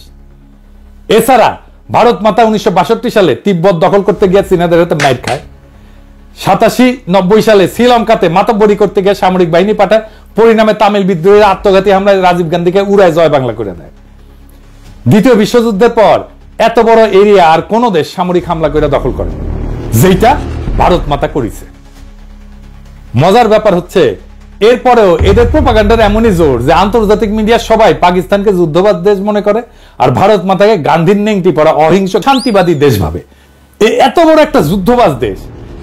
এছাড়া ভারত মাতা 1962 সালে তিব্বত দখল করতে গিয়ে চীনাদের হাতে মাইর খায়। 87-90 সালে শ্রীলঙ্কাতে মাতব্বরি করতে গিয়ে সামরিক বাহিনী পাঠায়, পরিণামে তামিল বিদ্রোহের আত্মঘাতী হামলায় রাজীব গান্ধীকে উড়ায় জয় বাংলা করে দেয়। দ্বিতীয় বিশ্বযুদ্ধের পর এত বড় এরিয়া আর কোন দেশ সামরিক হামলা করে দখল করে, যেটা ভারত মাতা করেছে। মজার ব্যাপার হচ্ছে এরপরেও এদের প্রোপাগান্ডার এমনই জোর যে আন্তর্জাতিক মিডিয়া সবাই পাকিস্তানকে যুদ্ধবাদ দেশ মনে করে আর ভারত মাতাকে গান্ধীর নেংটি পড়া অহিংস শান্তিবাদী দেশ ভাবে। এত বড় একটা যুদ্ধবাজ দেশ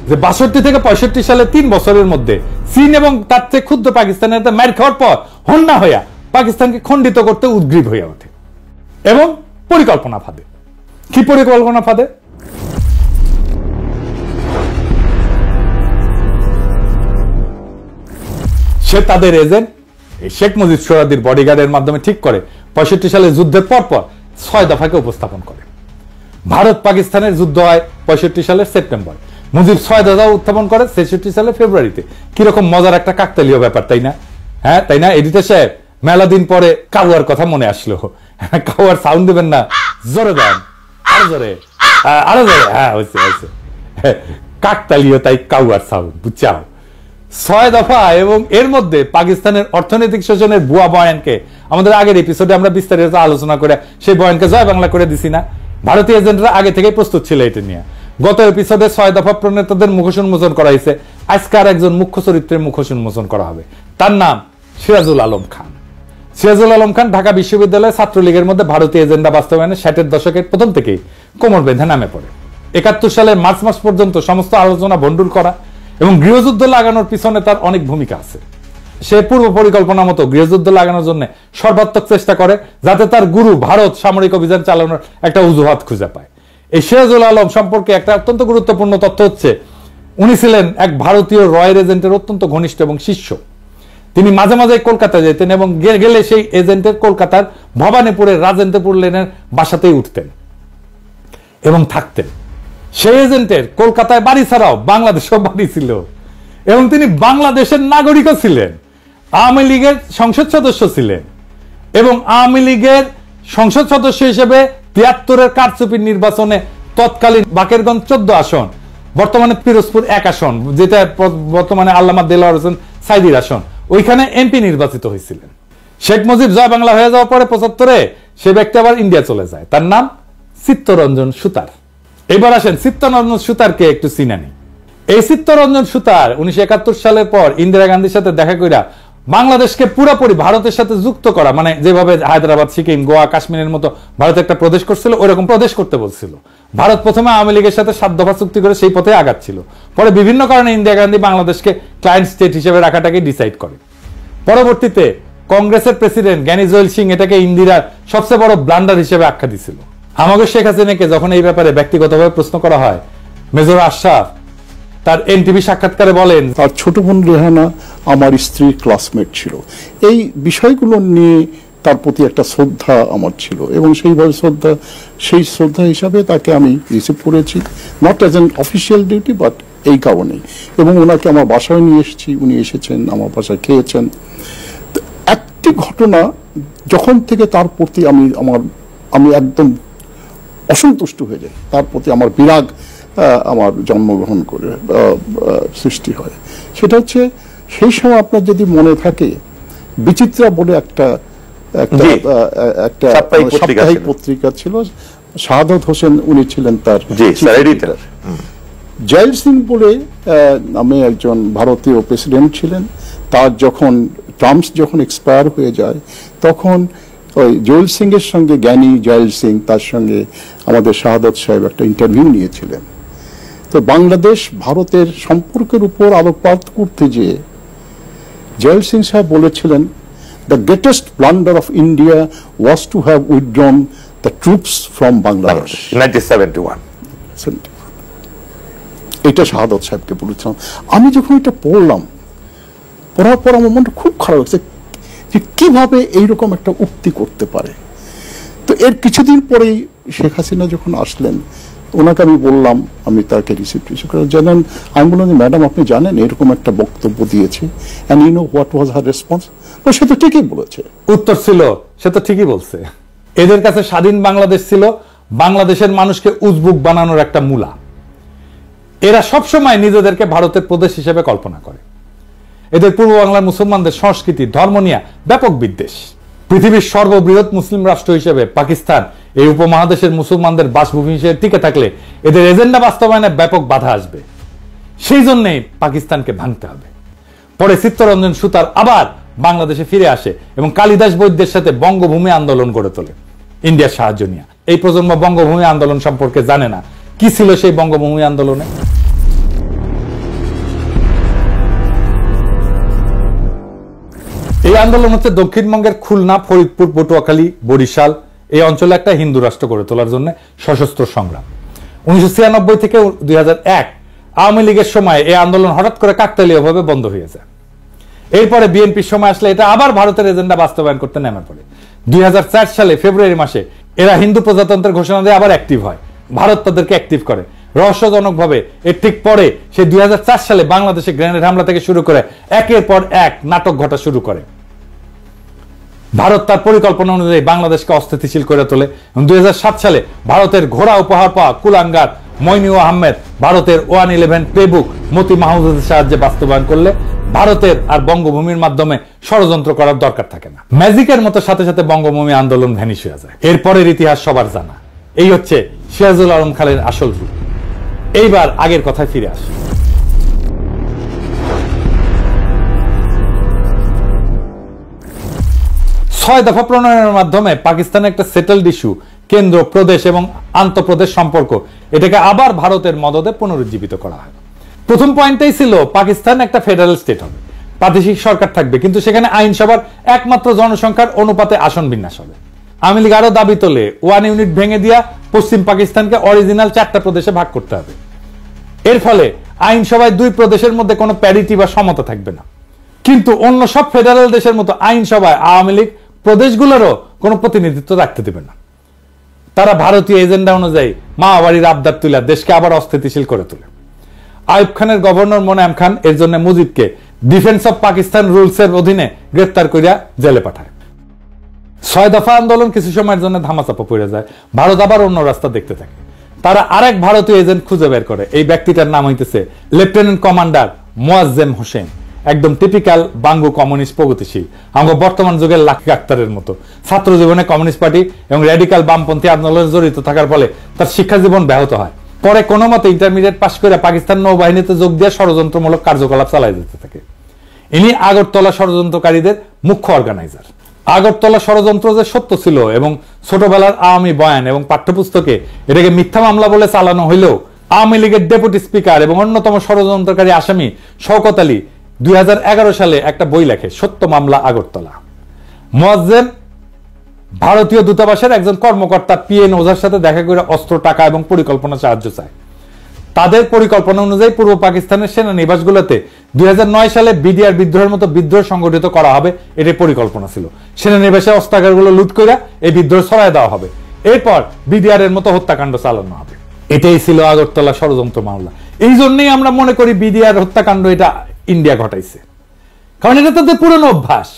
যে 62 থেকে 65 সালে 3 বছরের মধ্যে চীন এবং তার চেয়ে ক্ষুদ্র পাকিস্তানের মার খাওয়ার পর হন্যা হইয়া পাকিস্তানকে খণ্ডিত করতে উদ্গ্রীব হইয়া ওঠে এবং পরিকল্পনা ফাঁদে। কি পরিকল্পনা ফাঁদে? সে তাদের এজেন্ট শেখ মুজিব সোহরাওয়ার্দীর বডিগার্ডের মাধ্যমে ঠিক করে 65 সালে যুদ্ধের পর 6 দফাকে উপস্থাপন করে। ভারত পাকিস্তানের যুদ্ধ হয় 65 সালের সেপ্টেম্বর, মুজিব 6 দফা উত্থাপন করে 66 সালের ফেব্রুয়ারিতে। কিরকম মজার একটা কাকতালীয় ব্যাপার, তাই না? হ্যাঁ, তাই না এডিটর সাহেব? মেলা দিন পরে কাউয়ার কথা মনে আসলো। কাউয়ার সাউন্ড দেবেন না? জোরে দেন, আরো জোরে, আরো জোরে। হ্যাঁ, হয়েছে হয়েছে, কাকতালীয় তাই কাউয়ার সাউন্ড, বুঝছাও। 6 দফা এবং এর মধ্যে পাকিস্তানের অর্থনৈতিক শোষণের ভুয়া বয়ানকে আমাদের আগের এপিসোডে আমরা বিস্তারিত আলোচনা করে সেই বয়ানকে জয় বাংলা করে দিছি না? ভারতীয় এজেন্টরা আগে থেকে প্রস্তুত ছিল এটা নিয়ে। গত এপিসোডে 6 দফা প্রণেতাদের মুখোশ উন্মোচন করা হয়েছে। আজকে আর একজন মুখ্য চরিত্রের মুখোশ উন্মোচন করা হবে, তার নাম সিরাজুল আলম খান। সিরাজুল আলম খান ঢাকা বিশ্ববিদ্যালয়ের ছাত্রলীগের মধ্যে ভারতীয় এজেন্ডা বাস্তবায়নে 60-এর দশকের প্রথম থেকেই কোমর বেঁধে নামে পড়ে। 71 সালের মার্চ মাস পর্যন্ত সমস্ত আলোচনা ভণ্ডুল করা এবং গৃহযুদ্ধ লাগানোর পিছনে তার অনেক ভূমিকা আছে। সে পূর্ব পরিকল্পনা মতো গৃহযুদ্ধ লাগানোর জন্য সর্বাত্মক চেষ্টা করে যাতে তার গুরু ভারত সামরিক অভিযান চালানোর একটা অজুহাত খুঁজে পায়। এই সিরাজুল আলম সম্পর্কে একটা অত্যন্ত গুরুত্বপূর্ণ তথ্য হচ্ছে উনি ছিলেন এক ভারতীয় রয়ের এজেন্টের অত্যন্ত ঘনিষ্ঠ এবং শিষ্য। তিনি মাঝে মাঝে কলকাতা যেতেন এবং গেলে সেই এজেন্টের কলকাতার ভবানীপুরের রাজেন্দ্রপুর লেনের বাসাতেই উঠতেন এবং থাকতেন। সেই এজেন্টের কলকাতায় বাড়ি ছাড়াও বাংলাদেশেও বাড়ি ছিল এবং তিনি বাংলাদেশের নাগরিকও ছিলেন। আওয়ামী লীগের সংসদ সদস্য ছিলেন এবং আওয়ামী লীগের সংসদ সদস্য হিসেবে ৭৩-এর কারচুপির নির্বাচনে তৎকালীন বাকেরগঞ্জ 14 আসন, বর্তমানে পিরোজপুর 1 আসন, যেটা বর্তমানে আল্লামা দেলোয়ার হোসেন সাইদির আসন, ওইখানে এমপি নির্বাচিত হয়েছিলেন। শেখ মুজিব জয় বাংলা হয়ে যাওয়ার পরে 75-এ সে ব্যক্তি আবার ইন্ডিয়া চলে যায়। তার নাম চিত্তরঞ্জন সুতার। এবার আসেন চিত্তরঞ্জন সুতারকে একটু চিনে নিই। এই চিত্তরঞ্জন সুতার 1971 সালের পর ইন্দিরা গান্ধীর সাথে দেখা কইরা বাংলাদেশকে পুরোপুরি ভারতের সাথে যুক্ত করা, মানে যেভাবে হায়দ্রাবাদ, সিকিম, গোয়া, কাশ্মীরের মতো ভারত একটা প্রদেশ করছিল, ওইরকম প্রদেশ করতে বলছিল। ভারত প্রথমে আওয়ামী লীগের সাথে 7 দফা চুক্তি করে সেই পথে আগাচ্ছিল। পরে বিভিন্ন কারণে ইন্দিরা গান্ধী বাংলাদেশকে ক্লায়েন্ট স্টেট হিসেবে রাখাটাকে ডিসাইড করে। পরবর্তীতে কংগ্রেসের প্রেসিডেন্ট জ্ঞানী জৈল সিং এটাকে ইন্দিরার সবচেয়ে বড় ব্লান্ডার হিসেবে আখ্যা দিছিল। আমাকে শেখ হাসিনাকে যখন এই ব্যাপারে ব্যক্তিগতভাবে প্রশ্ন করা হয়, মেজর আশরাফ তার এনটিভি সাক্ষাৎকারে বলেন, তার ছোট বোন রেহানা আমার স্ত্রীর ক্লাসমেট ছিল। এই বিষয়গুলো নিয়ে তার প্রতি একটা শ্রদ্ধা আমার ছিল এবং সেই শ্রদ্ধা হিসাবে তাকে আমি রিসিভ করেছি, not as an official duty but এই কারণেই। এবং ওনাকে আমার বাসায় নিয়ে এসেছি, উনি এসেছেন আমার বাসায় খেয়েছেন। একটি ঘটনা যখন থেকে তার প্রতি আমি একদম অসন্তুষ্ট হয়ে যাই, তার প্রতি আমার বিরাগ আমার জন্মগ্রহণ করে সৃষ্টি হয়, সেটা হচ্ছে সেই সময় আপনার যদি মনে থাকে বিচিত্রা বলে একটা সাপ্তাহিক পত্রিকা ছিল, শাহাদত হোসেন উনি ছিলেন তার এডিটর। জয়েল সিং বলে নামে একজন ভারতীয় প্রেসিডেন্ট ছিলেন। তার টার্মস যখন এক্সপায়ার হয়ে যায় তখন ওই জয়েল সিং এর সঙ্গে জ্ঞানী জয়েল সিং তার সঙ্গে আমাদের শাহাদত সাহেব একটা ইন্টারভিউ নিয়েছিলেন। তো বাংলাদেশ ভারতের সম্পর্কের উপর আলোকপাত করতে যেয়ে জয়েল সিং সাহেব বলেছিলেন, the greatest blunder of India was to have withdrawn the troops from Bangladesh 1971। এটা শাহাদত সাহেবকে বলেছিলাম। আমি যখন এটা পড়ার পর আমার মনটা খুব খারাপ হয়েছে যে কিভাবে এইরকম একটা উক্তি করতে পারে। তো এর কিছুদিন পরেই শেখ হাসিনা যখন আসলেন, ওনাকে আমি বললাম, আমি তাকে রিসিভ করে জানেন, আমি বললাম যে ম্যাডাম আপনি জানেন এরকম একটা বক্তব্য দিয়েছে, and you know what was her response? সে তো ঠিকই বলেছে। উত্তর ছিল, সে তো ঠিকই বলছে। এদের কাছে স্বাধীন বাংলাদেশ ছিল বাংলাদেশের মানুষকে উজবুক বানানোর একটা মূলা। এরা সবসময় নিজেদেরকে ভারতের প্রদেশ হিসেবে কল্পনা করে। এদের পূর্ব বাংলার মুসলমানদের সংস্কৃতি, ধর্ম নিয়ে ব্যাপক বিদ্বেষ। পৃথিবীর সর্ববৃহৎ মুসলিম রাষ্ট্র হিসেবে পাকিস্তান এই উপমহাদেশের মুসলমানদের বাসভূমি হিসেবে টিকে থাকলে এদের এজেন্ডা বাস্তবায়নে ব্যাপক বাধা আসবে। সেই জন্যই পাকিস্তানকে ভাঙতে হবে। পরে চিত্তরঞ্জন সুতার আবার বাংলাদেশে ফিরে আসে এবং কালিদাস বৈদ্যের সাথে বঙ্গভূমি আন্দোলন গড়ে তোলে ইন্ডিয়ার সাহায্য নিয়ে। এই প্রজন্ম বঙ্গভূমি আন্দোলন সম্পর্কে জানে না। কি ছিল সেই বঙ্গভূমি আন্দোলনে? এই আন্দোলন হচ্ছে দক্ষিণবঙ্গের খুলনা, ফরিদপুর, পটুয়াখালী, বরিশাল এই অঞ্চলে একটা হিন্দু রাষ্ট্র গড়ে তোলার জন্য সশস্ত্র সংগ্রাম। 1996 থেকে 2001 আওয়ামী লীগের সময় এই আন্দোলন হঠাৎ করে কাকতালীয়ভাবে বন্ধ হয়ে যায়। এরপরে বিএনপির সময় আসলে এটা আবার ভারতের এজেন্ডা বাস্তবায়ন করতে নেমে পড়ে। 2004 সালে ফেব্রুয়ারি মাসে এরা হিন্দু প্রজাতন্ত্রের ঘোষণা দিয়ে আবার অ্যাক্টিভ হয়। ভারত তাদেরকে অ্যাক্টিভ করে রহস্যজনকভাবে। এর ঠিক পরে সে 2004 সালে বাংলাদেশে গ্রেনেড হামলা থেকে শুরু করে একের পর এক নাটক ঘটা শুরু করে। ভারত তার পরিকল্পনা অনুযায়ী বাংলাদেশকে অস্থিতিশীল করে তোলে। 2007 সালে ভারতের ঘোড়া উপহার পাওয়া কুলাঙ্গার মইনুল আহমেদ ভারতের 111 প্লেবুক মতি মাহমুদের সাহায্যে বাস্তবায়ন করলে ভারতের আর বঙ্গভূমির মাধ্যমে ষড়যন্ত্র করার দরকার থাকে না। ম্যাজিকের মতো সাথে সাথে বঙ্গভূমি আন্দোলন ভ্যানিশ হয়ে যায়। এরপরের ইতিহাস সবার জানা। এই হচ্ছে সিরাজুল আলম খানের আসল রূপ। এইবার আগের কথায় ফিরে আসে। 6 দফা প্রণয়নের মাধ্যমে পাকিস্তানের একটা সেটেলড ইস্যু, কেন্দ্র, প্রদেশ এবং আন্তঃপ্রদেশ সম্পর্ক, এটাকে আবার ভারতের মদদে পুনরুজ্জীবিত করা হয়। প্রথম পয়েন্টটাই ছিল পাকিস্তান একটা ফেডারেল স্টেট হবে, প্রাদেশিক সরকার থাকবে, কিন্তু সেখানে আইনসভার একমাত্র জনসংখ্যার অনুপাতে আসন বিন্যাস হবে। আওয়ামী লীগ আরো দাবি তোলে 1 ইউনিট ভেঙে দিয়া পশ্চিম পাকিস্তানকে অরিজিনাল 4টা প্রদেশে ভাগ করতে হবে। এর ফলে আইনসভায় 2 প্রদেশের মধ্যে কোনো প্যারিটি বা সমতা থাকবে না। কিন্তু অন্য সব ফেডারেল দেশের মতো আইনসভায় আওয়ামী লীগ প্রদেশগুলোরও কোনো প্রতিনিধিত্ব রাখতে দেবে না। তারা ভারতীয় এজেন্ডা অনুযায়ী মাওবাড়ির আবদার তুলে দেশকে আবার অস্থিতিশীল করে তোলে। আইয়ুব খানের গভর্নর মোনায়েম খান এর জন্য মুজিবকে ডিফেন্স অফ পাকিস্তান রুলস এর অধীনে গ্রেফতার করিয়া জেলে পাঠায়। 6 দফা আন্দোলন কিছু সময়ের জন্য ধামাচাপা পড়ে যায়, ভারত আবার অন্য রাস্তা দেখতে থাকে। তারা আরেক ভারতীয় এজেন্ট খুঁজে বের করে, এই ব্যক্তিটার নাম হইতেছে লেফটেন্যান্ট কমান্ডার মোয়াজ্জেম হোসেন, একদম টিপিক্যাল বাঙ্গু কমিউনিস্ট প্রগতিশীল, আমাদের বর্তমান যুগের লাকি আক্তারের মতো। ছাত্র জীবনে কমিউনিস্ট পার্টি এবং র্যাডিক্যাল বামপন্থী আন্দোলনে জড়িত থাকার ফলে তার শিক্ষা জীবন ব্যাহত হয়। পরে কোনো মতে ইন্টারমিডিয়েট পাশ করে পাকিস্তান নৌবাহিনীতে যোগ দিয়ে ষড়যন্ত্রমূলক কার্যকলাপ চালাই যেতে থাকে। ইনি আগরতলা ষড়যন্ত্রকারীদের মুখ্য অর্গানাইজার। আগরতলা ষড়যন্ত্র যে সত্য ছিল এবং ছোটবেলার আওয়ামী বয়ান এবং পাঠ্যপুস্তকে এটাকে মিথ্যা মামলা বলে চালানো হইলেও আওয়ামী লীগের ডেপুটি স্পিকার এবং অন্যতম ষড়যন্ত্রকারী আসামি শওকত আলী 2011 সালে একটা বই লেখে, সত্য মামলা আগরতলা। মোয়াজ্জেম ভারতীয় দূতাবাসের একজন কর্মকর্তা পিএন ওঝার সাথে দেখা করে অস্ত্র, টাকা এবং পরিকল্পনা সাহায্য চায়। তাদের পরিকল্পনা অনুযায়ী পূর্ব পাকিস্তানের সেনানিবাসগুলোতে 2009 সালে বিডিআর বিদ্রোহের মতো বিদ্রোহ সংগঠিত করা হবে, এটাই পরিকল্পনা ছিল। সেনানিবাসে অস্ত্রাগারগুলো লুট করে এই বিদ্রোহ ছড়ায় দেওয়া হবে, এরপর বিডিআর এর মতো হত্যাকাণ্ড চালানো হবে। এটাই ছিল আগরতলা ষড়যন্ত্র মামলা। এই জন্যই আমরা মনে করি বিডিআর হত্যাকাণ্ড এটা ইন্ডিয়া ঘটাইছে, কারণ এটা তাদের পুরনো অভ্যাস।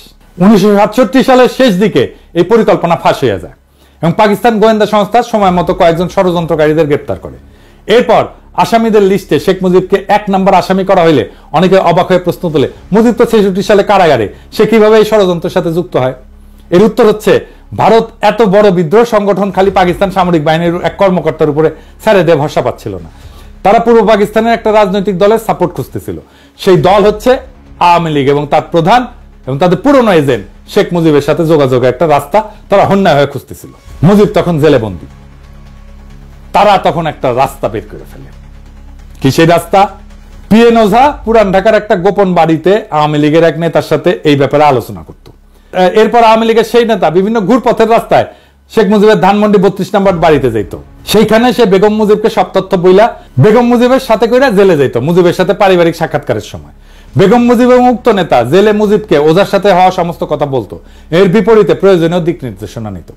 1967 সালের শেষ দিকে এই পরিকল্পনা ফাঁস হয়ে যায় এবং পাকিস্তান গোয়েন্দা সংস্থা সময় মতো কয়েকজন ষড়যন্ত্রকারীদের গ্রেপ্তার করে। এরপর আসামিদের লিস্টে শেখ মুজিবকে 1 নম্বর আসামি করা হইলে অনেকে অবাক হয়ে প্রশ্ন তোলে, মুজিব তো 66 সালে কারাগারে, সে কিভাবে এই ষড়যন্ত্রের সাথে যুক্ত হয়? এর উত্তর হচ্ছে, ভারত এত বড় বিদ্রোহ সংগঠন খালি পাকিস্তান সামরিক বাহিনীর এক কর্মকর্তার উপরে ছেড়ে দিয়ে ভরসা পাচ্ছিল না। তারা পূর্ব পাকিস্তানের একটা রাজনৈতিক দলের সাপোর্ট খুঁজতেছিল। সেই দল হচ্ছে আওয়ামী লীগ এবং তার প্রধান এবং তাদের পুরনো এজেন্ট শেখ মুজিবের সাথে যোগাযোগের একটা রাস্তা তারা হন্যায় হয়ে খুঁজতেছিল। মুজিব তখন জেলে বন্দী, তারা তখন একটা রাস্তা বের করে ফেলে। কি সেই রাস্তা? পিএন ওঝা পুরান ঢাকার একটা গোপন বাড়িতে আওয়ামী লীগের এক নেতার সাথে এই ব্যাপারে আলোচনা করত। এরপর আওয়ামী লীগের সেই নেতা বিভিন্ন ঘুরপথের রাস্তায় শেখ মুজিবের ধানমন্ডি 32 নম্বর বাড়িতে যেত। সেইখানে সে বেগম মুজিবকে সব তথ্য বইলা বেগম মুজিবের সাথে করে জেলে যেত মুজিবের সাথে পারিবারিক সাক্ষাৎকারের সময়। বেগম মুজিব এবং উক্ত নেতা জেলে মুজিবকে ওঝার সাথে হওয়া সমস্ত কথা বলতো, এর বিপরীতে প্রয়োজনীয় দিক নির্দেশনা নিত।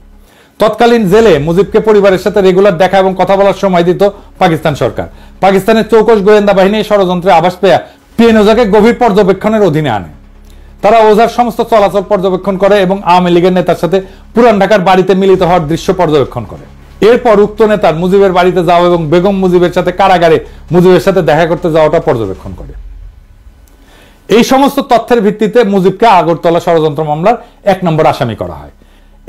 তৎকালীন জেলে মুজিবকে পরিবারের সাথে রেগুলার দেখা এবং কথা বলার সময় দিত পাকিস্তান সরকার। পাকিস্তানের চৌকস গোয়েন্দা বাহিনী ষড়যন্ত্রে আভাস পেয়ে পিএন ওঝাকে গভীর পর্যবেক্ষণের অধীনে আনে। তারা ওঝার সমস্ত চলাচল পর্যবেক্ষণ করে এবং আওয়ামী লীগের নেতার সাথে পুরান ঢাকার বাড়িতে মিলিত হওয়ার দৃশ্য পর্যবেক্ষণ করে। এরপর উক্ত নেতার মুজিবের বাড়িতে যাওয়া এবং বেগম মুজিবের সাথে কারাগারে মুজিবের সাথে দেখা করতে যাওয়াটা পর্যবেক্ষণ করে। এই সমস্ত তথ্যের ভিত্তিতে মুজিবকে আগরতলা ষড়যন্ত্র মামলার 1 নম্বর আসামি করা হয়।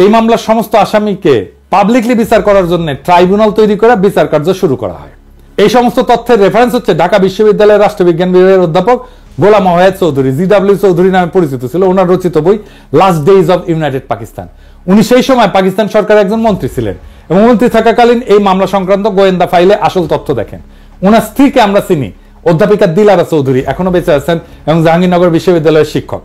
এই মামলার সমস্ত আসামিকে পাবলিকলি বিচার করার জন্য ট্রাইব্যুনাল তৈরি করে বিচার কার্য শুরু করা হয়। এই সমস্ত তথ্যের রেফারেন্স হচ্ছে ঢাকা বিশ্ববিদ্যালয়ের রাষ্ট্রবিজ্ঞান বিভাগের অধ্যাপক গোলাম ওয়াহেদ চৌধুরী, জিডব্লিউ চৌধুরী নামে পরিচিত ছিল, ওনার রচিত বই last days of United Pakistan. উনি সেই সময় পাকিস্তান সরকারের একজন মন্ত্রী ছিলেন এবং মন্ত্রী থাকাকালীন এই মামলা সংক্রান্ত গোয়েন্দা ফাইলে আসল তথ্য দেখেন। ওনার স্ত্রীকে আমরা চিনি, অধ্যাপিকা দিলারা চৌধুরী, এখনো বেঁচে আছেন এবং জাহাঙ্গীরনগর বিশ্ববিদ্যালয়ের শিক্ষক।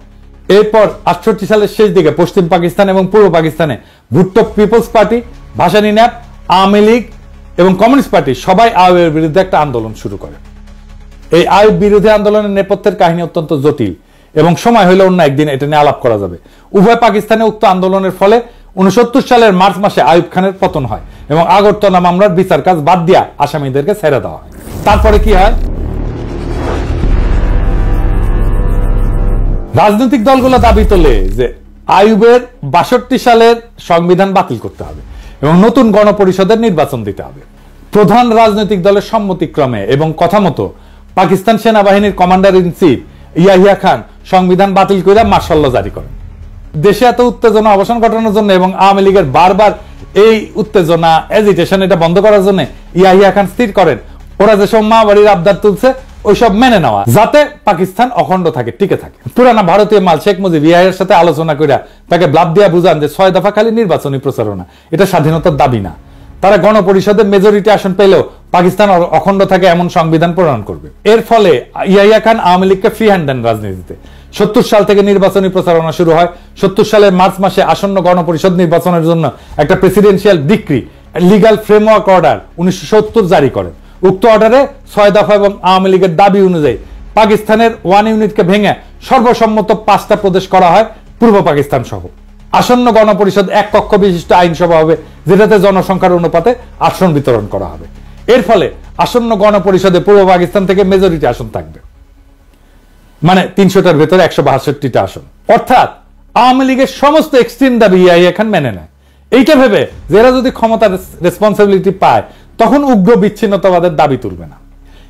এরপর 68 সালের শেষ দিকে পশ্চিম পাকিস্তান এবং পূর্ব পাকিস্তানে ভুট্টো পিপলস পার্টি, ভাসানী ন্যাপ, আওয়ামী লীগ এবং কমিউনিস্ট পার্টি সবাই আইয়ুবের বিরুদ্ধে একটা আন্দোলন শুরু করে। এই আইয়ুব বিরোধী আন্দোলনের নেপথ্যের কাহিনী অত্যন্ত জটিল এবং সময় হইলে অন্য একদিন এটা নিয়ে আলাপ করা যাবে। উভয় পাকিস্তানে উক্ত আন্দোলনের ফলে 69 সালের মার্চ মাসে আইয়ুব খানের পতন হয় এবং আগরতলা মামলার বিচার কাজ বাদ দিয়া আসামিদেরকে ছেড়ে দেওয়া হয়। তারপরে কি হয়? রাজনৈতিক দলগুলো দাবি তোলে যে আইয়ুবের 62 সালের সংবিধান বাতিল করতে হবে এবং নতুন গণপরিষদের নির্বাচন দিতে হবে। প্রধান রাজনৈতিক দলের সম্মতিক্রমে এবং কথা মতো পাকিস্তান সেনাবাহিনীর commander in chief Yahya Khan সংবিধান বাতিল করে মার্শাল ল জারি করেন। দেশে এত উত্তেজনা অবসান ঘটানোর জন্য এবং আওয়ামী লীগের বারবার এই উত্তেজনা এজিটেশন এটা বন্ধ করার জন্য ইয়াহিয়া খান স্থির করেন ওরা যেসব মা বাড়ির আবদার তুলছে ওইসব মেনে নেওয়া, যাতে পাকিস্তান অখণ্ড থাকে, টিকে থাকে। পুরানা ভারতীয় মাল শেখ মুজিব ইয়াহিয়ার সাথে আলোচনা করে তাকে ব্লাব দিয়া বুঝান যে 6 দফা খালি নির্বাচনী প্রচারণা, এটা স্বাধীনতার দাবি না। তারা গণপরিষদে মেজরিটি আসন পেলেও পাকিস্তান অখণ্ড থাকে এমন সংবিধান প্রণয়ন করবে। এর ফলে ইয়াহিয়া খান আওয়ামী লীগকে ফ্রি হ্যান্ড দেন রাজনীতিতে। 70 সাল থেকে নির্বাচনী প্রচারণা শুরু হয়। 70 সালের মার্চ মাসে আসন্ন গণপরিষদ নির্বাচনের জন্য একটা presidential decree legal framework order 1970 জারি করেন। উক্ত অর্ডারে 6 দফা এবং আওয়ামী লীগের দাবি অনুযায়ী পাকিস্তানের 1 ইউনিটকে ভেঙে সর্বসম্মত 5টা প্রদেশ করা হয় পূর্ব পাকিস্তান সহ। আসন্ন গণপরিষদ 1 কক্ষ বিশিষ্ট আইনসভা হবে, যেটাতে জনসংখ্যার অনুপাতে আসন বিতরণ করা হবে। এর ফলে আসন্ন গণপরিষদে পূর্ব পাকিস্তান থেকে মেজরিটি আসন থাকবে। মানে 300টার ভেতরে 162টা আসন। অর্থাৎ আওয়ামী লীগের সমস্ত এক্সট্রিম দাবি ইয়াহিয়া খান মেনে নেয়। এইটা ভেবে যে এরা যদি ক্ষমতার রেসপন্সিবিলিটি পায় তখন উগ্র বিচ্ছিন্নতাবাদের দাবি তুলবে না।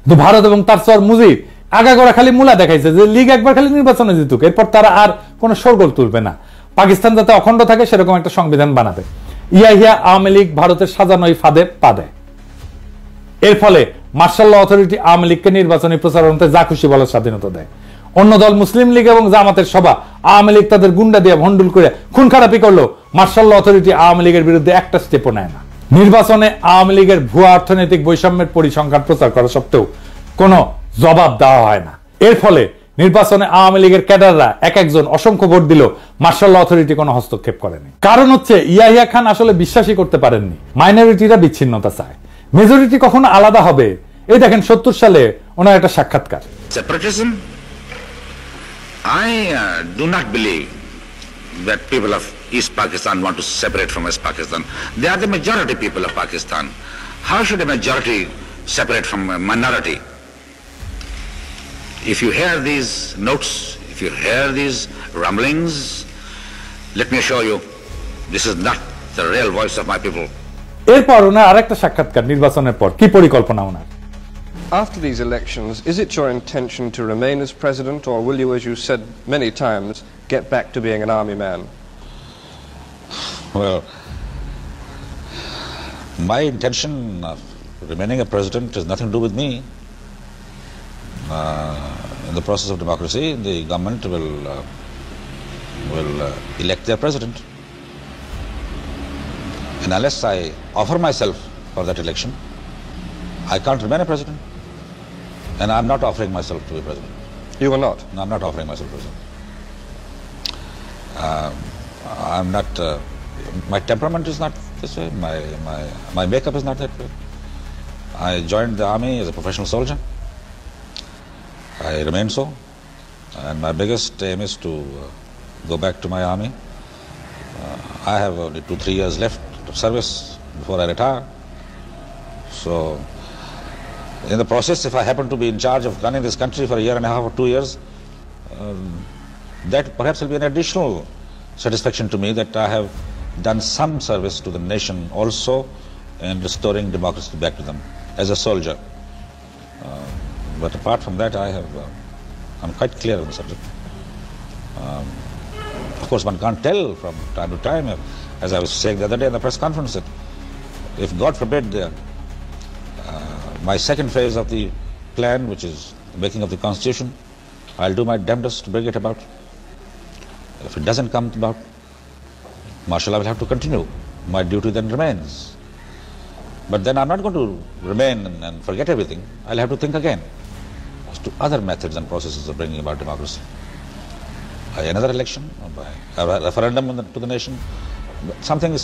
কিন্তু ভারত এবং তার সর মুজিব আগাগোড়া খালি মূলা দেখাইছে যে লীগ একবার খালি নির্বাচনে জিতুক, এরপর তারা আর কোনো শোরগোল তুলবে না, পাকিস্তান যাতে অখণ্ড থাকে সেরকম একটা সংবিধান বানাবে। ইয়াহিয়া আওয়ামী লীগ ভারতের সাজানো এই ফাঁদে পা দেয়। এর ফলে মার্শাল ল অথরিটি আওয়ামী লীগকে নির্বাচনী প্রচারণাতে যা খুশি বলার স্বাধীনতা দেয়। অন্য দল মুসলিম লীগ এবং জামাতের সভা আওয়ামী লীগ তাদের গুন্ডা দিয়ে ভন্ডুল করে খুন খারাপি করলো, মার্শাল ল অথরিটি আওয়ামী লীগের বিরুদ্ধে একটা স্টেপও নেয় না। নির্বাচনে আওয়ামী লীগের ভুয়া অর্থনৈতিক বৈষম্যের পরিসংখ্যান প্রচার করা সত্ত্বেও কোনো জবাব দেওয়া হয় না। এর ফলে নির্বাচনে আওয়ামী লীগের ক্যাডাররা এক একজন অসংখ্য ভোট দিল, মার্শাল ল অথরিটি কোনো হস্তক্ষেপ করেনি। কারণ হচ্ছে ইয়াহিয়া খান আসলে বিশ্বাসই করতে পারেননি মাইনরিটিরা বিচ্ছিন্নতা চায়, মেজরিটি কখনো আলাদা হবে। এই দেখেন 70 সালে ওনার একটা সাক্ষাৎকার। Separatism? I do not believe that people of East Pakistan want to separate from West Pakistan. They are the majority people of Pakistan. How should a majority separate from a minority? If you hear these notes, if you hear these rumblings, let me assure you, this is not the real voice of my people. এরপর ওনার আরেকটা সাক্ষাৎকার নির্বাচনের পর কি পরিকল্পনা ওনার। After these elections, is it your intention to remain as president, or will you, as you said many times, get back to being an army man? Well, my intention of remaining a president has nothing to do with me. In the process of democracy, the government will elect their president. And unless I offer myself for that election, I can't remain a president. And I'm not offering myself to be president. You will not? No, I'm not offering myself president. I'm not, my temperament is not this way, my makeup is not that way. I joined the army as a professional soldier. I remain so. And my biggest aim is to go back to my army. I have only 2-3 years left of service before I retire. So, in the process, if I happen to be in charge of running this country for a year and a half or 2 years, that perhaps will be an additional satisfaction to me that I have done some service to the nation also in restoring democracy back to them as a soldier. But apart from that, I'm quite clear on the subject. Of course, one can't tell from time to time, as I was saying the other day in the press conference, that if God forbid my second phase of the plan, which is the making of the Constitution, I'll do my damnedest to bring it about. If it doesn't come about, martial law will have to continue. My duty then remains. But then I'm not going to remain and forget everything. I'll have to think again as to other methods and processes of bringing about democracy. By another election, or by a referendum to the nation, something is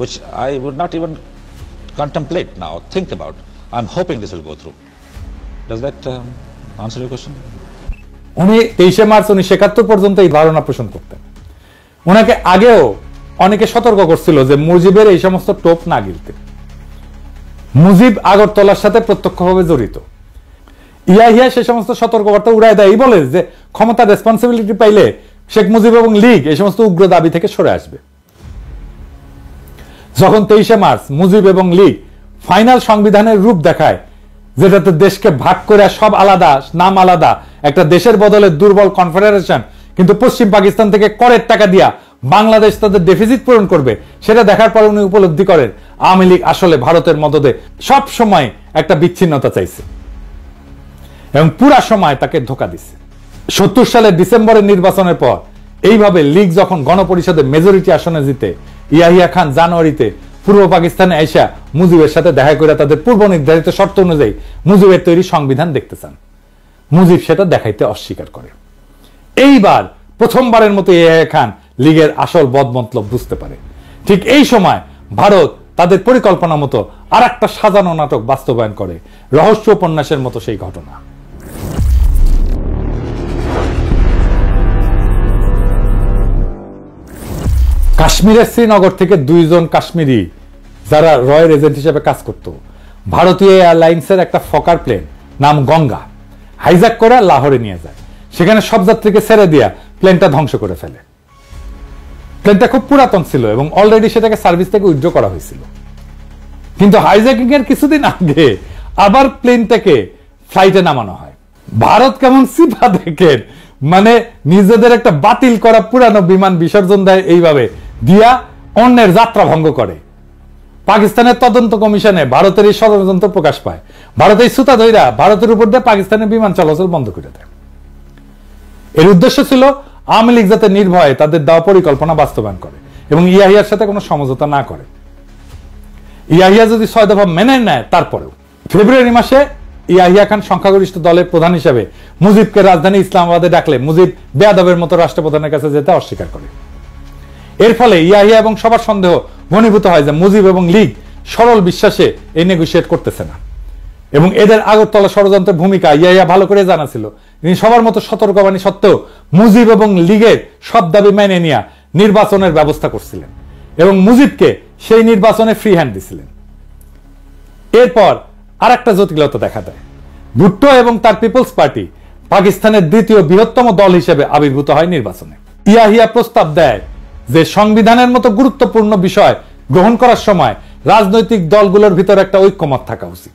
which I would not even contemplate now, think about. I'm hoping this will go through. Does that answer your question? উনি 23শে March 1971 পর্যন্ত এই ধারণা পোষণ করতেন। ওনাকে আগেও অনেকে সতর্ক করছিল যে মুজিবের এই সমস্ত টোপ না গিলতে। মুজিব আগরতলার সাথে প্রত্যক্ষভাবে জড়িত। ইয়াহিয়া সে সমস্ত সতর্কবার্তা উড়ায় দেয়, এই বলে যে ক্ষমতার রেসপন্সিবিলিটি পাইলে শেখ মুজিব এবং লীগ এই সমস্ত উগ্র দাবি থেকে সরে আসবে। যখন 23শে মার্চ মুজিব এবং লীগ ফাইনাল সংবিধানের রূপ দেখায়, যেটাতে দেশকে ভাগ করে সব আলাদা, নাম আলাদা, একটা দেশের বদলে দুর্বল কনফেডারেশন, কিন্তু পশ্চিম পাকিস্তান থেকে করের টাকা দিয়া বাংলাদেশ তাদের ডেফিসিট পূরণ করবে, সেটা দেখার পর উনি উপলব্ধি করেন আওয়ামী লীগ আসলে ভারতের মদদে সব সময় একটা বিচ্ছিন্নতা চাইছে এবং পুরা সময় তাকে ধোঁকা দিছে। 70 সালের ডিসেম্বরের নির্বাচনের পর এইভাবে লীগ যখন গণপরিষদে মেজরিটি আসনে জিতে, ইয়াহিয়া খান জানুয়ারিতে পূর্ব পাকিস্তানে আইসা মুজিবের সাথে দেখা করে তাদের পূর্ব নির্ধারিত শর্ত অনুযায়ী মুজিবের তৈরি সংবিধান দেখতে চান। মুজিব সেটা দেখাইতে অস্বীকার করে। এইবার প্রথমবারের মতো ইয়াহিয়া খান লীগের আসল বদমতলব বুঝতে পারে। ঠিক এই সময় ভারত তাদের পরিকল্পনা মতো আর একটা সাজানো নাটক বাস্তবায়ন করে, রহস্য উপন্যাসের মতো সেই ঘটনা। কাশ্মীরের শ্রীনগর থেকে 2 জন কাশ্মীরি যারা রয়ের এজেন্ট হিসেবে কাজ করত, ভারতীয় এয়ারলাইন্সের একটা ফকার প্লেন নাম গঙ্গা হাইজ্যাক করে লাহোরে নিয়ে যায়। সেখানে সব যাত্রীকে ছেড়ে দিয়া প্লেনটা ধ্বংস করে ফেলে। প্লেনটা খুব পুরাতন ছিল এবং অলরেডি সেটাকে সার্ভিস থেকে উইথড্র করা হয়েছিল, কিন্তু হাইজ্যাকিং এর কিছুদিন আগে আবার প্লেনটাকে ফ্লাইটে নামানো হয়। ভারত কেমন সিফা দেখেন, মানে নিজেদের একটা বাতিল করা পুরানো বিমান বিসর্জন দেয় এইভাবে দিয়া অন্যের যাত্রা ভঙ্গ করে। পাকিস্তানের তদন্ত কমিশনে ভারতের এই ষড়যন্ত্র প্রকাশ পায়। ভারত এই সুতা ধইরা ভারতের উপর দিয়ে পাকিস্তানের বিমান চলাচল বন্ধ করে দেয়। এর উদ্দেশ্য ছিল আওয়ামী লীগ যাতে নির্ভয়ে তাদের দেওয়া পরিকল্পনা বাস্তবায়ন করে এবং ইয়াহিয়ার সাথে কোনো সমঝোতা না করে। ইয়াহিয়া যদি 6 দফা মেনে নেয়, তারপরেও ফেব্রুয়ারি মাসে ইয়াহিয়া খান সংখ্যাগরিষ্ঠ দলের প্রধান হিসেবে মুজিবকে রাজধানী ইসলামাবাদে ডাকলে মুজিব বেয়াদবের মতো রাষ্ট্রপ্রধানের কাছে যেতে অস্বীকার করে। এর ফলে ইয়াহিয়া এবং সবার সন্দেহ ঘনীভূত হয় যে মুজিব এবং লীগ সরল বিশ্বাসে এই নেগোশিয়েট করতেছে না এবং এদের আগরতলা ষড়যন্ত্রের ভূমিকা ইয়াহিয়া ভালো করে জানা ছিল। তিনি সবার মতো সতর্কবাণী সত্ত্বেও মুজিব এবং লীগের সব দাবি মেনে নিয়ে নির্বাচনের ব্যবস্থা করছিলেন এবং মুজিবকে সেই নির্বাচনে ফ্রি হ্যান্ড দিছিলেন। এরপর আর একটা জটিলতা দেখা দেয়। ভুট্টো এবং তার পিপলস পার্টি পাকিস্তানের দ্বিতীয় বৃহত্তম দল হিসেবে আবির্ভূত হয় নির্বাচনে। ইয়াহিয়া প্রস্তাব দেয় যে সংবিধানের মতো গুরুত্বপূর্ণ বিষয় গ্রহণ করার সময় রাজনৈতিক দলগুলোর ভিতরে একটা ঐক্যমত থাকা উচিত।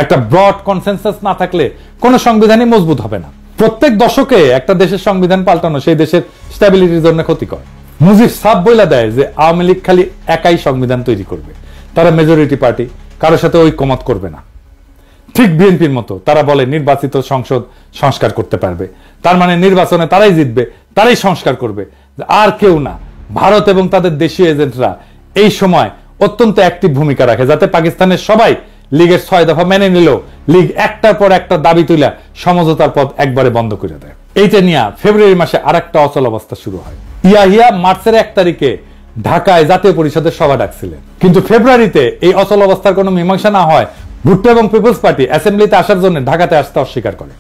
একটা ব্রড কনসেনসাস না থাকলে কোনো সংবিধানই মজবুত হবে না। প্রত্যেক দশকে একটা দেশের সংবিধান পাল্টানো সেই দেশের স্ট্যাবিলিটির জন্য ক্ষতিকর। মুজিব সাফ বইলা দেয় যে আওয়ামী লীগ খালি একাই সংবিধান তৈরি করবে, তারা মেজরিটি পার্টি, কারোর সাথে ঐক্যমত করবে না। ঠিক বিএনপির মতো তারা বলে নির্বাচিত সংসদ সংস্কার করতে পারবে, তার মানে নির্বাচনে তারাই জিতবে, তারাই সংস্কার করবে, আর কেউ না। ভারত এবং তাদের দেশীয় এজেন্টরা এই সময় অত্যন্ত অ্যাক্টিভ ভূমিকা রাখে যাতে পাকিস্তানের সবাই লীগের 6 দফা মেনে নিলেও লীগ একটার পর একটা দাবি তুলে সমঝোতার পথ একবারে বন্ধ করে দেয়। এইটা নিয়ে ফেব্রুয়ারি মাসে আরেকটা অচল অবস্থা শুরু হয়। ইয়াহিয়া মার্চের 1 তারিখে ঢাকায় জাতীয় পরিষদের সভা ডাকছিলেন, কিন্তু ফেব্রুয়ারিতে এই অচল অবস্থার কোনো মীমাংসা না হয় ভুট্টো এবং পিপলস পার্টি অ্যাসেম্বলিতে আসার জন্য ঢাকাতে আসতে অস্বীকার করে।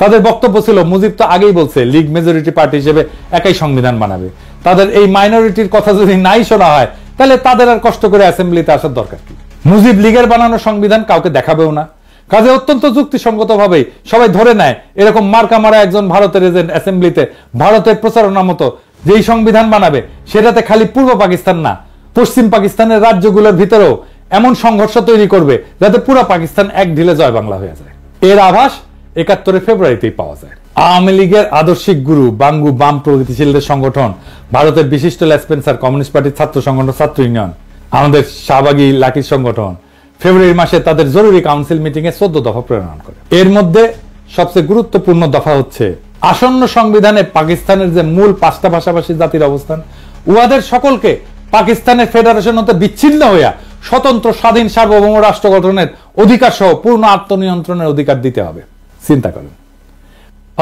তাদের বক্তব্য ছিল মুজিব তো আগেই বলছে লীগ মেজরিটি পার্টি হিসেবে একাই সংবিধান বানাবে, তাদের এই মাইনরিটির কথা যদি নাই শোনা হয় তাহলে তাদের আর কষ্ট করে অ্যাসেম্বলিতে আসার দরকার কি। মুজিব লীগের বানানো সংবিধান কাউকে দেখাবেও না, কাজে অত্যন্ত যুক্তিসঙ্গত ভাবেই সবাই ধরে নেয় এরকম মার্কা মারা একজন ভারতের এজেন্ট অ্যাসেম্বলিতে ভারতের প্রচারণা মতো যেই সংবিধান বানাবে সেটাতে খালি পূর্ব পাকিস্তান না, পশ্চিম পাকিস্তানের রাজ্যগুলোর ভিতরেও এমন সংঘর্ষ তৈরি করবে যাতে পুরো পাকিস্তান এক ঢিলে জয় বাংলা হয়ে যায়। এর আভাস 71 ফেব্রুয়ারিতেই পাওয়া যায়। আওয়ামী লীগের আদর্শিক গুরু বাঙ্গু বাম প্রগতিশীলদের সংগঠন, ভারতের বিশিষ্ট লেসপেন্সার, কমিউনিস্ট পার্টির ছাত্র সংগঠন ছাত্র ইউনিয়ন, আমাদের শাহবাগী লাঠির সংগঠন ফেব্রুয়ারি মাসে তাদের জরুরি কাউন্সিল মিটিং এ 14 দফা প্রণয়ন করে। এর মধ্যে সবচেয়ে গুরুত্বপূর্ণ দফা হচ্ছে আসন্ন সংবিধানে পাকিস্তানের যে মূল 5টা ভাষাভাষী জাতির অবস্থান, উহাদের সকলকে পাকিস্তানের ফেডারেশন হতে বিচ্ছিন্ন হইয়া স্বতন্ত্র স্বাধীন সার্বভৌম রাষ্ট্র গঠনের অধিকার সহ পূর্ণ আত্মনিয়ন্ত্রণের অধিকার দিতে হবে। চিন্তা করেন,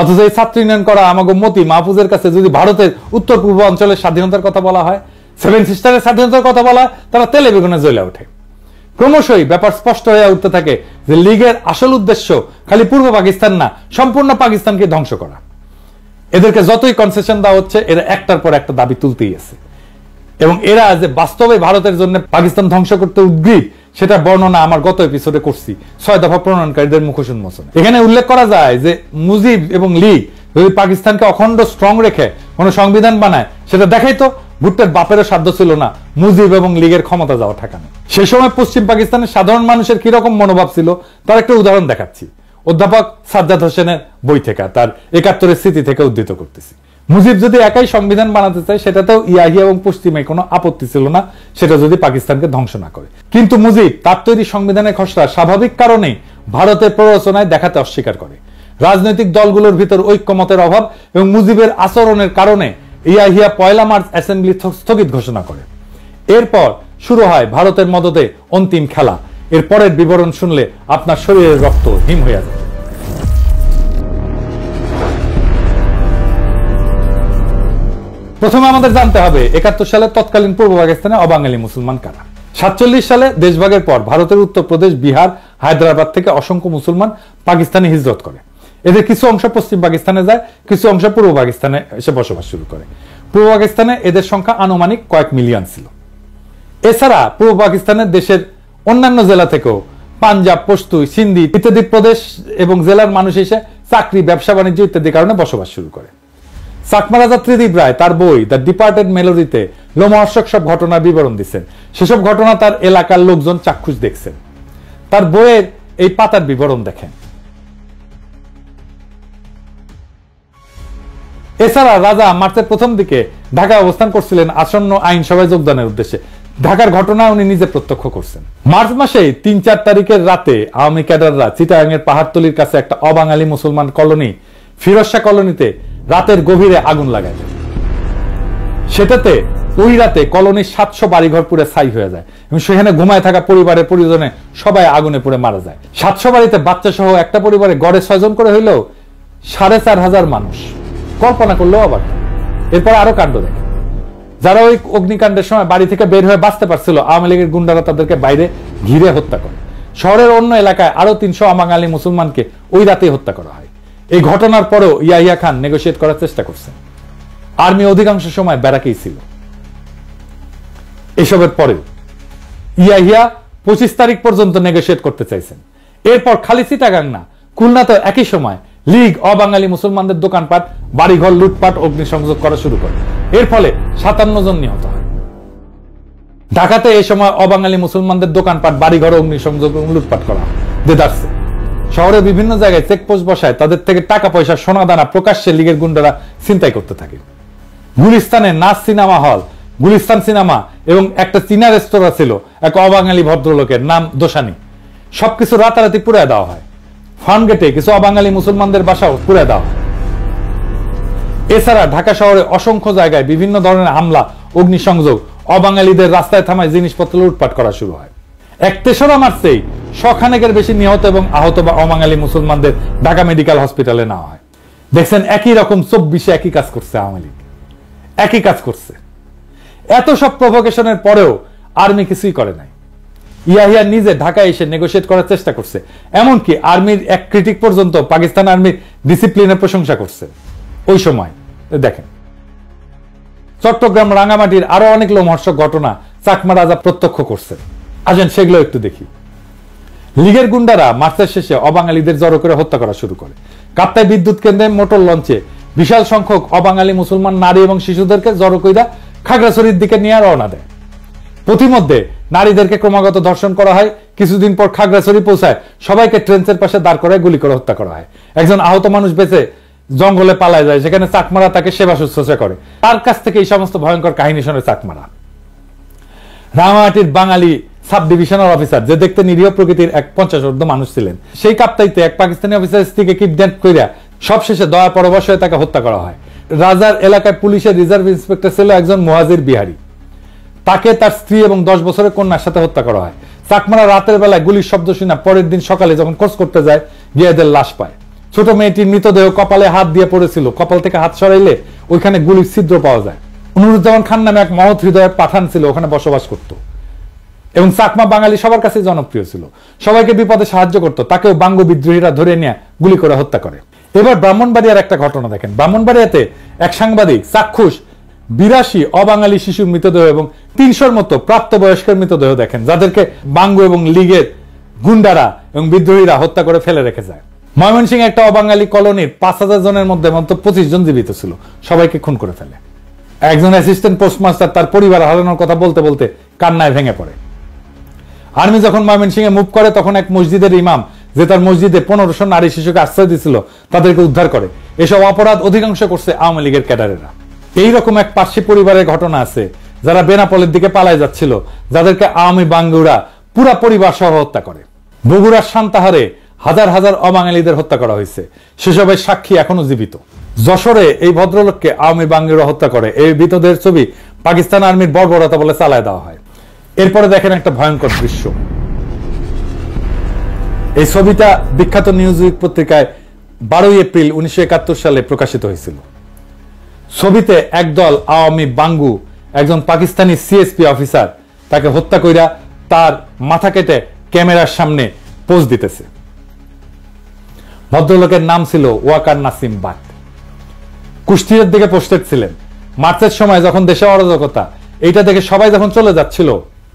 অথচ এই ছাত্র ইউনিয়ন করা আমাকে মতি মাহফুজের কাছে যদি ভারতের উত্তর পূর্ব অঞ্চলের স্বাধীনতার কথা বলা হয়, 7 সিস্টারের স্বাধীনতার কথা বলা হয়, তারা তেলে বেগুনে জ্বলে ওঠে। ক্রমশই ব্যাপার স্পষ্ট হয়ে উঠতে থাকে যে লীগের আসল উদ্দেশ্য খালি পূর্ব পাকিস্তান না, সম্পূর্ণ পাকিস্তানকে ধ্বংস করা। এদেরকে যতই কনসেশন দেওয়া হচ্ছে এরা একটার পর একটা দাবি তুলতেই আছে এবং এরা যে বাস্তবে ভারতের জন্য পাকিস্তান ধ্বংস করতে উদ্গ্রীব সেটা বর্ণনা আমার গত এপিসোডে করছি 6 দফা প্রণয়নকারীদের মুখোশ উন্মোচনে। এখানে উল্লেখ করা যায় যে মুজিব এবং লীগ যদি পাকিস্তানকে অখণ্ড স্ট্রং রেখে কোন সংবিধান বানায় সেটা দেখাই তো ভুট্টোর বাপেরও সাধ্য ছিল না মুজিব এবং লীগের ক্ষমতা যাওয়া ঠেকানো। সেই সময় পশ্চিম পাকিস্তানের সাধারণ মানুষের কিরকম মনোভাব ছিল তার একটা উদাহরণ দেখাচ্ছি, অধ্যাপক সাজ্জাদ হোসেনের বই থেকে, তার 71 স্মৃতি থেকে উদ্ধৃত করতেছি। মুজিব যদি একাই সংবিধান বানাতে চায় সেটাতেও ইয়াহিয়া এবং পশ্চিমে কোনো আপত্তি ছিল না, সেটা যদি পাকিস্তানকে ধ্বংস না করে। কিন্তু মুজিব তার তৈরি সংবিধানের খসড়া স্বাভাবিক কারণেই ভারতের প্ররোচনায় দেখাতে অস্বীকার করে। রাজনৈতিক দলগুলোর ভিতর ঐক্যমতের অভাব এবং মুজিবের আচরণের কারণে ইয়াহিয়া 1 মার্চ অ্যাসেম্বলি স্থগিত ঘোষণা করে। এরপর শুরু হয় ভারতের মদদে অন্তিম খেলা। এর পরের বিবরণ শুনলে আপনার শরীরের রক্ত হিম হয়ে যাবে। প্রথমে আমাদের জানতে হবে 71 সালে তৎকালীন পূর্ব পাকিস্তানে অবাঙালি মুসলমান কারা। 47 সালে দেশভাগের পর ভারতের উত্তরপ্রদেশ, বিহার, হায়দ্রাবাদ থেকে অসংখ্য মুসলমান পাকিস্তানে হিজরত করে। এদের কিছু অংশ পশ্চিম পাকিস্তানে যায়, কিছু অংশ পূর্ব পাকিস্তানে এসে বসবাস শুরু করে। পূর্ব পাকিস্তানে এদের সংখ্যা আনুমানিক কয়েক মিলিয়ন ছিল। এছাড়া পূর্ব পাকিস্তানের দেশের অন্যান্য জেলা থেকেও পাঞ্জাব, পশতু, সিন্ধি ইত্যাদি প্রদেশ এবং জেলার মানুষ এসে চাকরি, ব্যবসা বাণিজ্য ইত্যাদি কারণে বসবাস শুরু করে। চাকমা রাজা ত্রিদিব রায় তার বই দ্য ডিপার্টেড মেলোডিতে লোমহর্ষক সব ঘটনার বিবরণ দিচ্ছেন। সেসব ঘটনা তার এলাকার লোকজন চাক্ষুষ দেখছেন। তার বইয়ের এই পাতার বিবরণ দেখেন। এছাড়া রাজা মার্চের প্রথম দিকে ঢাকায় অবস্থান করছিলেন আসন্ন আইনসভায় যোগদানের উদ্দেশ্যে। ঢাকার ঘটনা উনি নিজে প্রত্যক্ষ করছেন। মার্চ মাসে ৩-৪ তারিখের রাতে আওয়ামী ক্যাডাররা চিটাগাংয়ের পাহাড়তলির কাছে একটা অবাঙালি মুসলমান কলোনি ফিরোজ শাহ কলোনিতে রাতের গভীরে আগুন লাগায়। সেটাতে ওই রাতে কলোনির ৭০০ বাড়িঘর পুড়ে ছাই হয়ে যায় এবং সেখানে ঘুমায় থাকা পরিবারের পরিজনে সবাই আগুনে পুড়ে মারা যায়। ৭০০ বাড়িতে বাচ্চা সহ একটা পরিবারে গড়ে ৬ জন করে হইলেও ৪,৫০০ মানুষ। কল্পনা করলেও অবাক। এরপর আরো কাণ্ড দেখে, যারা ওই অগ্নিকাণ্ডের সময় বাড়ি থেকে বের হয়ে বাঁচতে পারছিল, আওয়ামী লীগের গুন্ডারা তাদেরকে বাইরে ঘিরে হত্যা করে। শহরের অন্য এলাকায় আরো ৩০০ অবাঙালি মুসলমানকে ওই রাতেই হত্যা করা হয়। এই ঘটনার পরেও ইয়াহিয়া খান নেগোশিয়েট করার চেষ্টা করছেন। আর্মি অধিকাংশ সময় ব্যারাকেই ছিল। এসবের পরেও ইয়াহিয়া ২৫ তারিখ পর্যন্ত নেগোশিয়েট করতে চাইছেন। এরপর খালি চিটাগাং না, খুলনাতে একই সময় লীগ অবাঙালি মুসলমানদের দোকানপাট, বাড়িঘর লুটপাট, অগ্নিসংযোগ করা শুরু করে। এর ফলে ৫৭ জন নিহত হয়। ঢাকাতে এই সময় অবাঙালি মুসলমানদের দোকানপাট, বাড়িঘর, অগ্নিসংযোগ এবং লুটপাট করা হয় দেদারসে। শহরের বিভিন্ন জায়গায় চেকপোস্ট বসায় তাদের থেকে টাকা পয়সা, সোনাদানা প্রকাশ্যে লীগের গুন্ডারা ছিনতাই করতে থাকে। গুলিস্তানে নাচ সিনেমা হল, গুলিস্তান সিনেমা এবং একটা চীনা রেস্তোরাঁ ছিল এক অবাঙালি ভদ্রলোকের, নাম দোসানি। সবকিছু রাতারাতি পুড়ে দেওয়া হয়। ফার্মগেটে কিছু অবাঙালি মুসলমানদের বাসাও পুড়ে দেওয়া হয়। এছাড়া ঢাকা শহরে অসংখ্য জায়গায় বিভিন্ন ধরনের হামলা, অগ্নিসংযোগ, অবাঙালিদের রাস্তায় থামায় জিনিসপত্র লুটপাট করা শুরু হয়। ৩রা মার্চেই ১০০ বেশি নিহত এবং আহত বা অবাঙালি মুসলমানদের ঢাকা মেডিকেল হসপিটালে নেওয়া হয়। দেখছেন একই রকম ২৪-এ একই কাজ করছে আওয়ামী লীগ, একই কাজ করছে। এত সব প্রভোকেশনের পরেও আর্মি কিছুই করে নাই। ইয়াহিয়া নিজে ঢাকায় এসে নেগোশিয়েট করার চেষ্টা করছে। এমনকি আর্মির এক ক্রিটিক পর্যন্ত পাকিস্তান আর্মির ডিসিপ্লিনের প্রশংসা করছে ওই সময়। দেখেন, চট্টগ্রাম, রাঙ্গামাটির আরো অনেক লোমহর্ষক ঘটনা চাকমা রাজা প্রত্যক্ষ করছে। আসেন সেগুলো একটু দেখি। লীগের গুন্ডারা মার্চের শেষে অবাঙালিদের জড়ো করে হত্যা করা শুরু করে। কাপ্তাই বিদ্যুৎ কেন্দ্রে মোটর লঞ্চে বিশাল সংখ্যক অবাঙালি মুসলমান নারী এবং শিশুদেরকে জড়ো কইরা খাগড়াছড়ির দিকে নিয়ে রওনা দেয়। প্রতিমধ্যে নারীদেরকে ক্রমাগত ধর্ষণ করা হয়। কিছুদিন পর খাগড়াছড়ি পৌঁছায় সবাইকে ট্রেন্সের পাশে দাঁড় করায় গুলি করে হত্যা করা হয়। একজন আহত মানুষ বেঁচে জঙ্গলে পালায় যায়, সেখানে চাকমারা তাকে সেবা শুশ্রূষা করে। তার কাছ থেকে এই সমস্ত ভয়ঙ্কর কাহিনী শুনে চাকমারা। রাঙামাটির বাঙালি সাব ডিভিশনাল অফিসার, যে দেখতে নিরীহ প্রকৃতির এক ৫০ মানুষ ছিলেন, সেই কাপ্তাইতে এক পাকিস্তানি অফিসারের স্ত্রীকে কিডন্যাপ কইরা সবশেষে দয়া পরবশ হয়ে তাকে হত্যা করা হয়। রাজার এলাকায় পুলিশের রিজার্ভ ইন্সপেক্টর ছিল একজন মুহাজির বিহারি। তাকে তার স্ত্রী এবং ১০ বছরের কন্যার সাথে হত্যা করা হয়। চাকমারা রাতের বেলায় গুলির শব্দ শুনে পরের দিন সকালে যখন খোঁজ করতে যায়, গিয়ে এদের লাশ পায়। ছোট মেয়েটির মৃতদেহ কপালে হাত দিয়ে পড়েছিল। কপাল থেকে হাত সরাইলে ওইখানে গুলির ছিদ্র পাওয়া যায়। নুরুজ্জামান খান নামে এক মহৎ হৃদয়ের পাঠান ছিল, ওখানে বসবাস করত এবং চাকমা বাঙালি সবার কাছে জনপ্রিয় ছিল। সবাইকে বিপদে সাহায্য করত। তাকেও বাঙ্গু বিদ্রোহীরা ধরে নিয়ে গুলি করে হত্যা করে। এবার ব্রাহ্মণবাড়িয়ার একটা ঘটনা দেখেন। ব্রাহ্মণবাড়িয়াতে এক সাংবাদিক চাক্ষুষ ৮২ অবাঙালি শিশুর মৃতদেহ এবং ৩০০-র মতো প্রাপ্তবয়স্কের মৃতদেহ দেখেন, যাদেরকে বাঙ্গু এবং লীগের গুন্ডারা এবং বিদ্রোহীরা হত্যা করে ফেলে রেখে যায়। ময়মনসিংহে একটা অবাঙালি কলোনির ৫০০০ জনের মধ্যে মাত্র ২৫ জন জীবিত ছিল। সবাইকে খুন করে ফেলে। একজন অ্যাসিস্ট্যান্ট পোস্টমাস্টার তার পরিবার হারানোর কথা বলতে বলতে কান্নায় ভেঙে পড়ে। আর্মি যখন ময়মনসিংহে মুভ করে, তখন এক মসজিদের ইমাম, যে তার মসজিদে ১৫০০ নারী শিশুকে আশ্রয় দিয়েছিল, তাদেরকে উদ্ধার করে। এসব অপরাধ অধিকাংশ করছে আওয়ামী লীগের ক্যাডারেরা। এইরকম এক পার্সি পরিবারের ঘটনা আছে, যারা বেনাপোলের দিকে পালায় যাচ্ছিল, যাদেরকে আওয়ামী বাঙ্গুরা পুরা পরিবার সহ হত্যা করে। বগুড়ার সান্তাহারে হাজার হাজার অবাঙালিদের হত্যা করা হয়েছে। সেসবের সাক্ষী এখনো জীবিত। যশোরে এই ভদ্রলোককে আওয়ামী বাঙ্গুরা হত্যা করে। এই মৃতদের ছবি পাকিস্তান আর্মির বর্বরতা বলে চালায় দেওয়া হয়। এরপরে দেখেন একটা ভয়ঙ্কর দৃশ্য। এই ছবিটা বিখ্যাত নিউজউইক পত্রিকায় ১২ এপ্রিল ১৯৭১ সালে প্রকাশিত হয়েছিল। ছবিতে একদল আওয়ামী বাঙ্গু একজন পাকিস্তানি সিএসপি অফিসার তাকে হত্যা কইরা তার মাথা কেটে ক্যামেরার সামনে পোজ দিতেছে। ভদ্রলোকের নাম ছিল ওয়াকার নাসিম বাট। কুষ্টিয়ার দিকে পোস্টেড ছিলেন। মার্চের সময় যখন দেশে অরাজকতা, এইটা দেখে সবাই যখন চলে যাচ্ছিল,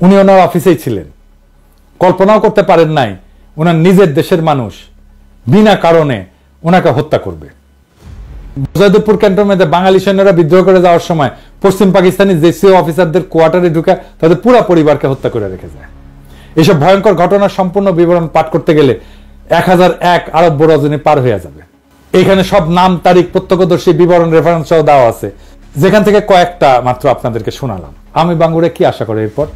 উনি ওনার অফিসেই ছিলেন। কল্পনাও করতে পারেন নাই ওনার নিজের দেশের মানুষ বিনা কারণে ওনাকে হত্যা করবে। জয়দেবপুর ক্যান্টনমেন্টে বাঙালি সৈন্যরা বিদ্রোহ করে যাওয়ার সময় পশ্চিম পাকিস্তানি জেসিও অফিসারদের কোয়ার্টারে ঢুকে তাদের পুরো পরিবারকে হত্যা করে রেখে যায়। এসব ভয়ঙ্কর ঘটনার সম্পূর্ণ বিবরণ পাঠ করতে গেলে 1001 আরব রজনী পার হয়ে যাবে। এখানে সব নাম, তারিখ, প্রত্যক্ষদর্শী, বিবরণ, রেফারেন্স সহ দেওয়া আছে, যেখান থেকে কয়েকটা মাত্র আপনাদেরকে শোনালাম। আমি বাঙ্গুরে কি আশা করে এরপর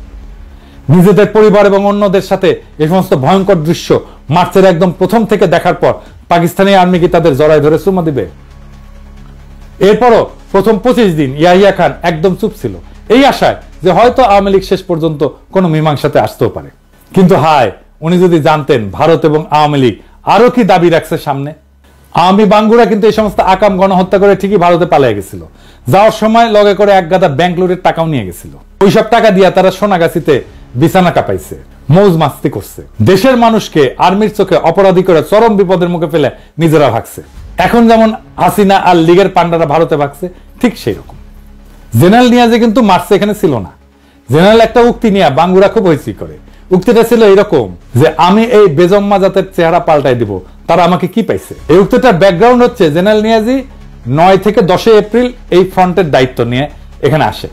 নিজেদের পরিবার এবং অন্যদের সাথে এই সমস্ত ভয়ঙ্কর দৃশ্য মার্চের একদম প্রথম থেকে দেখার পর পাকিস্তানি আর্মি কি তাদের জড়ায় ধরে চুমা দিবে? এরপরও প্রথম 25 দিন ইয়াহিয়া খান একদম চুপ ছিল, এই আশায় যে হয়তো আওয়ামী লীগ শেষ পর্যন্ত কোনো মীমাংসাতে আসতেও পারে। কিন্তু হায়, উনি যদি জানতেন ভারত এবং আওয়ামী লীগ আরো কি দাবি রাখছে সামনে। আওয়ামী বাঙ্গুরা কিন্তু এই সমস্ত আকাম গণহত্যা করে ঠিকই ভারতে পালিয়ে গেছিল। যাওয়ার সময় লগে করে এক গাদা ব্যাংক লুটের টাকাও নিয়ে গেছিল। ওইসব টাকা দিয়া তারা সোনাগাছিতে বিছানা কাঁপাইছে, মৌজ মাস্তি করছে, দেশের মানুষকে আর্মির চোখে অপরাধী করে চরম বিপদের মুখে ফেলে নিজেরা ভাগছে। এখন যেমন হাসিনা আর লীগের পান্ডারা ভারতে ভাগছে, ঠিক সেই রকম। জেনারেল নিয়াজে কিন্তু মার্চে এখানে ছিল না। জেনারেল একটা উক্তি নিয়ে বাঙ্গুরা খুব হইচই করে। উক্তিটা ছিল এরকম যে আমি এই বেজম্মা জাতের চেহারা পাল্টাই দিব, তারা আমাকে কি পাইছে। এই উক্তিটার ব্যাকগ্রাউন্ড হচ্ছে জেনারেল নিয়াজি 9 থেকে 10 এপ্রিল এই ফ্রন্টের দায়িত্ব নিয়ে এখানে আসে।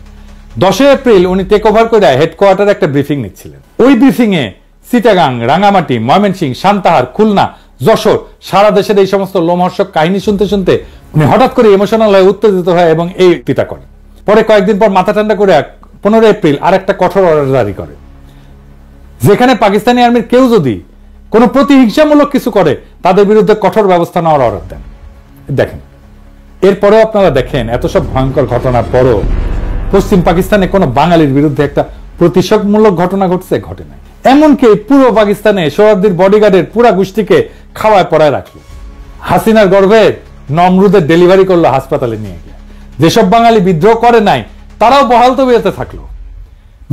10 এপ্রিল উনি টেক ওভার করে হেডকোয়ার্টারে একটা ব্রিফিং নিচ্ছিলেন। ওই ব্রিফিং এ চিটাগাং, রাঙ্গামাটি, ময়মনসিংহ, সান্তাহার, খুলনা, যশোর, সারা দেশের এই সমস্ত লোমহর্ষক কাহিনী শুনতে শুনতে উনি হঠাৎ করে ইমোশনাল হয়ে উত্তেজিত হয় এবং এই উক্তিটা করেন। পরে কয়েকদিন পর মাথা ঠান্ডা করে 15 এপ্রিল আর একটা কঠোর অর্ডার জারি করে, যেখানে পাকিস্তানি আর্মির কেউ যদি কোনো প্রতিহিংসামূলক কিছু করে তাদের বিরুদ্ধে কঠোর ব্যবস্থা নেওয়ার অর্ডার দেন। দেখেন, এরপরেও আপনারা দেখেন এত সব ভয়ঙ্কর ঘটনার পরও পশ্চিম পাকিস্তানে কোনো বাঙালির বিরুদ্ধে একটা প্রতিশোধমূলক ঘটনা ঘটছে? ঘটে নাই। এমনকি পূর্ব পাকিস্তানে সোহরাওয়ার্দীর বডিগার্ডের পুরা গোষ্ঠীকে খাওয়ায় পড়ায় রাখলো। হাসিনার গর্ভে নমরুদের ডেলিভারি করলো হাসপাতালে নিয়ে গিয়ে। যেসব বাঙালি বিদ্রোহ করে নাই তারাও বহাল তবিয়তে থাকলো।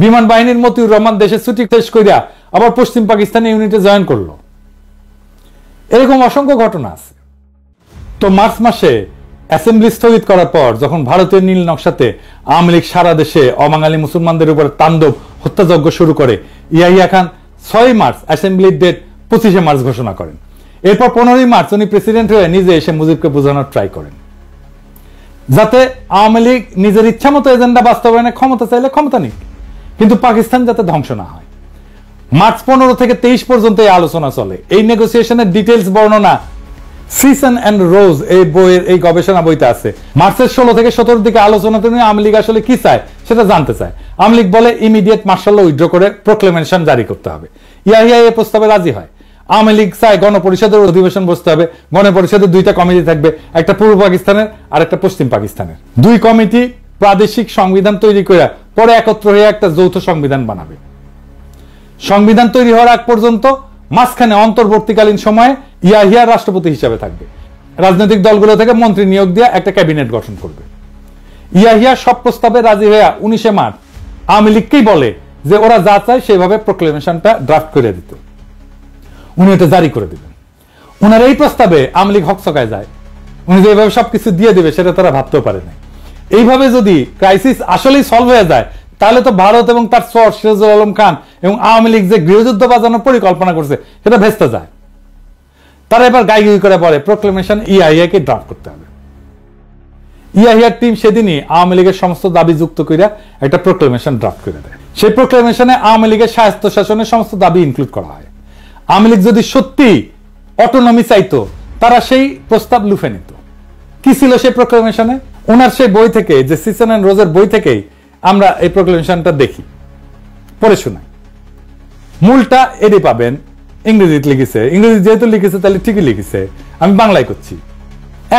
বিমান বাহিনীর মতিউর রহমান দেশে ছুটি শেষ করিয়া আবার পশ্চিম পাকিস্তানি ইউনিটে জয়েন করলো। এরকম অসংখ্য ঘটনা আছে। তো মার্চ মাসে অ্যাসেম্বলি স্থগিত করার পর যখন ভারতের নীল নকশাতে আওয়ামী লীগ সারা দেশে অবাঙালি মুসলমানদের উপর তাণ্ডব হত্যাযজ্ঞ শুরু করে, Yahya Khan 6 March অ্যাসেম্বলির date 25 March ঘোষণা করেন। এরপর 15 মার্চ উনি প্রেসিডেন্ট হয়ে নিজে এসে মুজিবকে বোঝানোর ট্রাই করেন, যাতে আওয়ামী লীগ নিজের ইচ্ছা মতো এজেন্ডা বাস্তবায়নে ক্ষমতা চাইলে ক্ষমতা নিক, কিন্তু পাকিস্তান যাতে ধ্বংস না হয়। মার্চ 15 থেকে 23 পর্যন্ত এই আলোচনা চলে। এই নেগোসিয়েশনের ডিটেইলস বর্ণনা সিজন এন্ড রোজ এই বইয়ের এই গবেষণা বইতে আছে। মার্চের 16 থেকে 17 দিকে আলোচনাতে নিয়ে আওয়ামী লীগ আসলে কি চায় সেটা জানতে চায়। আওয়ামী লীগ বলে ইমিডিয়েট মার্শাল ল উইথড্র করে প্রোক্লেমেশন জারি করতে হবে। ইয়াহিয়া এই প্রস্তাবে রাজি হয়। আওয়ামী লীগ চায় গণপরিষদের অধিবেশন বসতে হবে। গণপরিষদের 2টা কমিটি থাকবে, একটা পূর্ব পাকিস্তানের আর একটা পশ্চিম পাকিস্তানের। 2 কমিটি প্রাদেশিক সংবিধান তৈরি করে পরে একত্র হয়ে একটা যৌথ সংবিধান বানাবে। সংবিধান তৈরি হওয়ার আগ পর্যন্ত মাঝখানে অন্তর্বর্তীকালীন সময়ে ইয়াহিয়া রাষ্ট্রপতি হিসেবে থাকবে। রাজনৈতিক দলগুলো থেকে মন্ত্রী নিয়োগ দিয়ে একটা ক্যাবিনেট গঠন করবে। ইয়াহিয়া সব প্রস্তাবে রাজি হয়ে 19 মার্চ আওয়ামী লীগকেই বলে যে ওরা যা চায় সেভাবে প্রোক্লেমেশনটা ড্রাফট করে দিতে, উনি এটা জারি করে দিবেন। ওনার এই প্রস্তাবে আওয়ামী লীগ হকচকায় যায়। উনি যে এইভাবে সবকিছু দিয়ে দিবে সেটা তারা ভাবতেও পারে না। এইভাবে যদি ক্রাইসিস আসলেই সলভ হয়ে যায় তাহলে তো ভারত এবং তার সর সিরাজুল আলম খান এবং আওয়ামী লীগ যে গৃহযুদ্ধ বাজানোর পরিকল্পনা করছে সেটা ভেস্তে যায়। তারা এবার গাইগুই করে বলে প্রোক্লেমেশন ইয়াহিয়াকে ড্রাফট করতে হবে। ইয়াহিয়ার টিম সেদিনই আওয়ামী লীগের সমস্ত দাবি যুক্ত করে একটা প্রোক্লেমেশন ড্রাফট করে দেয়। সেই প্রোক্লেমেশনে আওয়ামী লীগের স্বায়ত্ত শাসনের সমস্ত দাবি ইনক্লুড করা হয়। আওয়ামী লীগ যদি সত্যি অটোনমি চাইতো তারা সেই প্রস্তাব লুফে নিত। কি ছিল সেই প্রোক্লেমেশনে? ওনার সেই বই থেকে, যে সিজন এন্ড রোজের বই থেকেই আমরা এই প্রোক্লেমেশনটা দেখি, পড়ে শোনাই। মূলটা এরই পাবেন, ইংরেজিতে লিখেছে। ইংরেজি যেহেতু লিখেছে তাহলে ঠিকই লিখেছে, আমি বাংলায় করছি।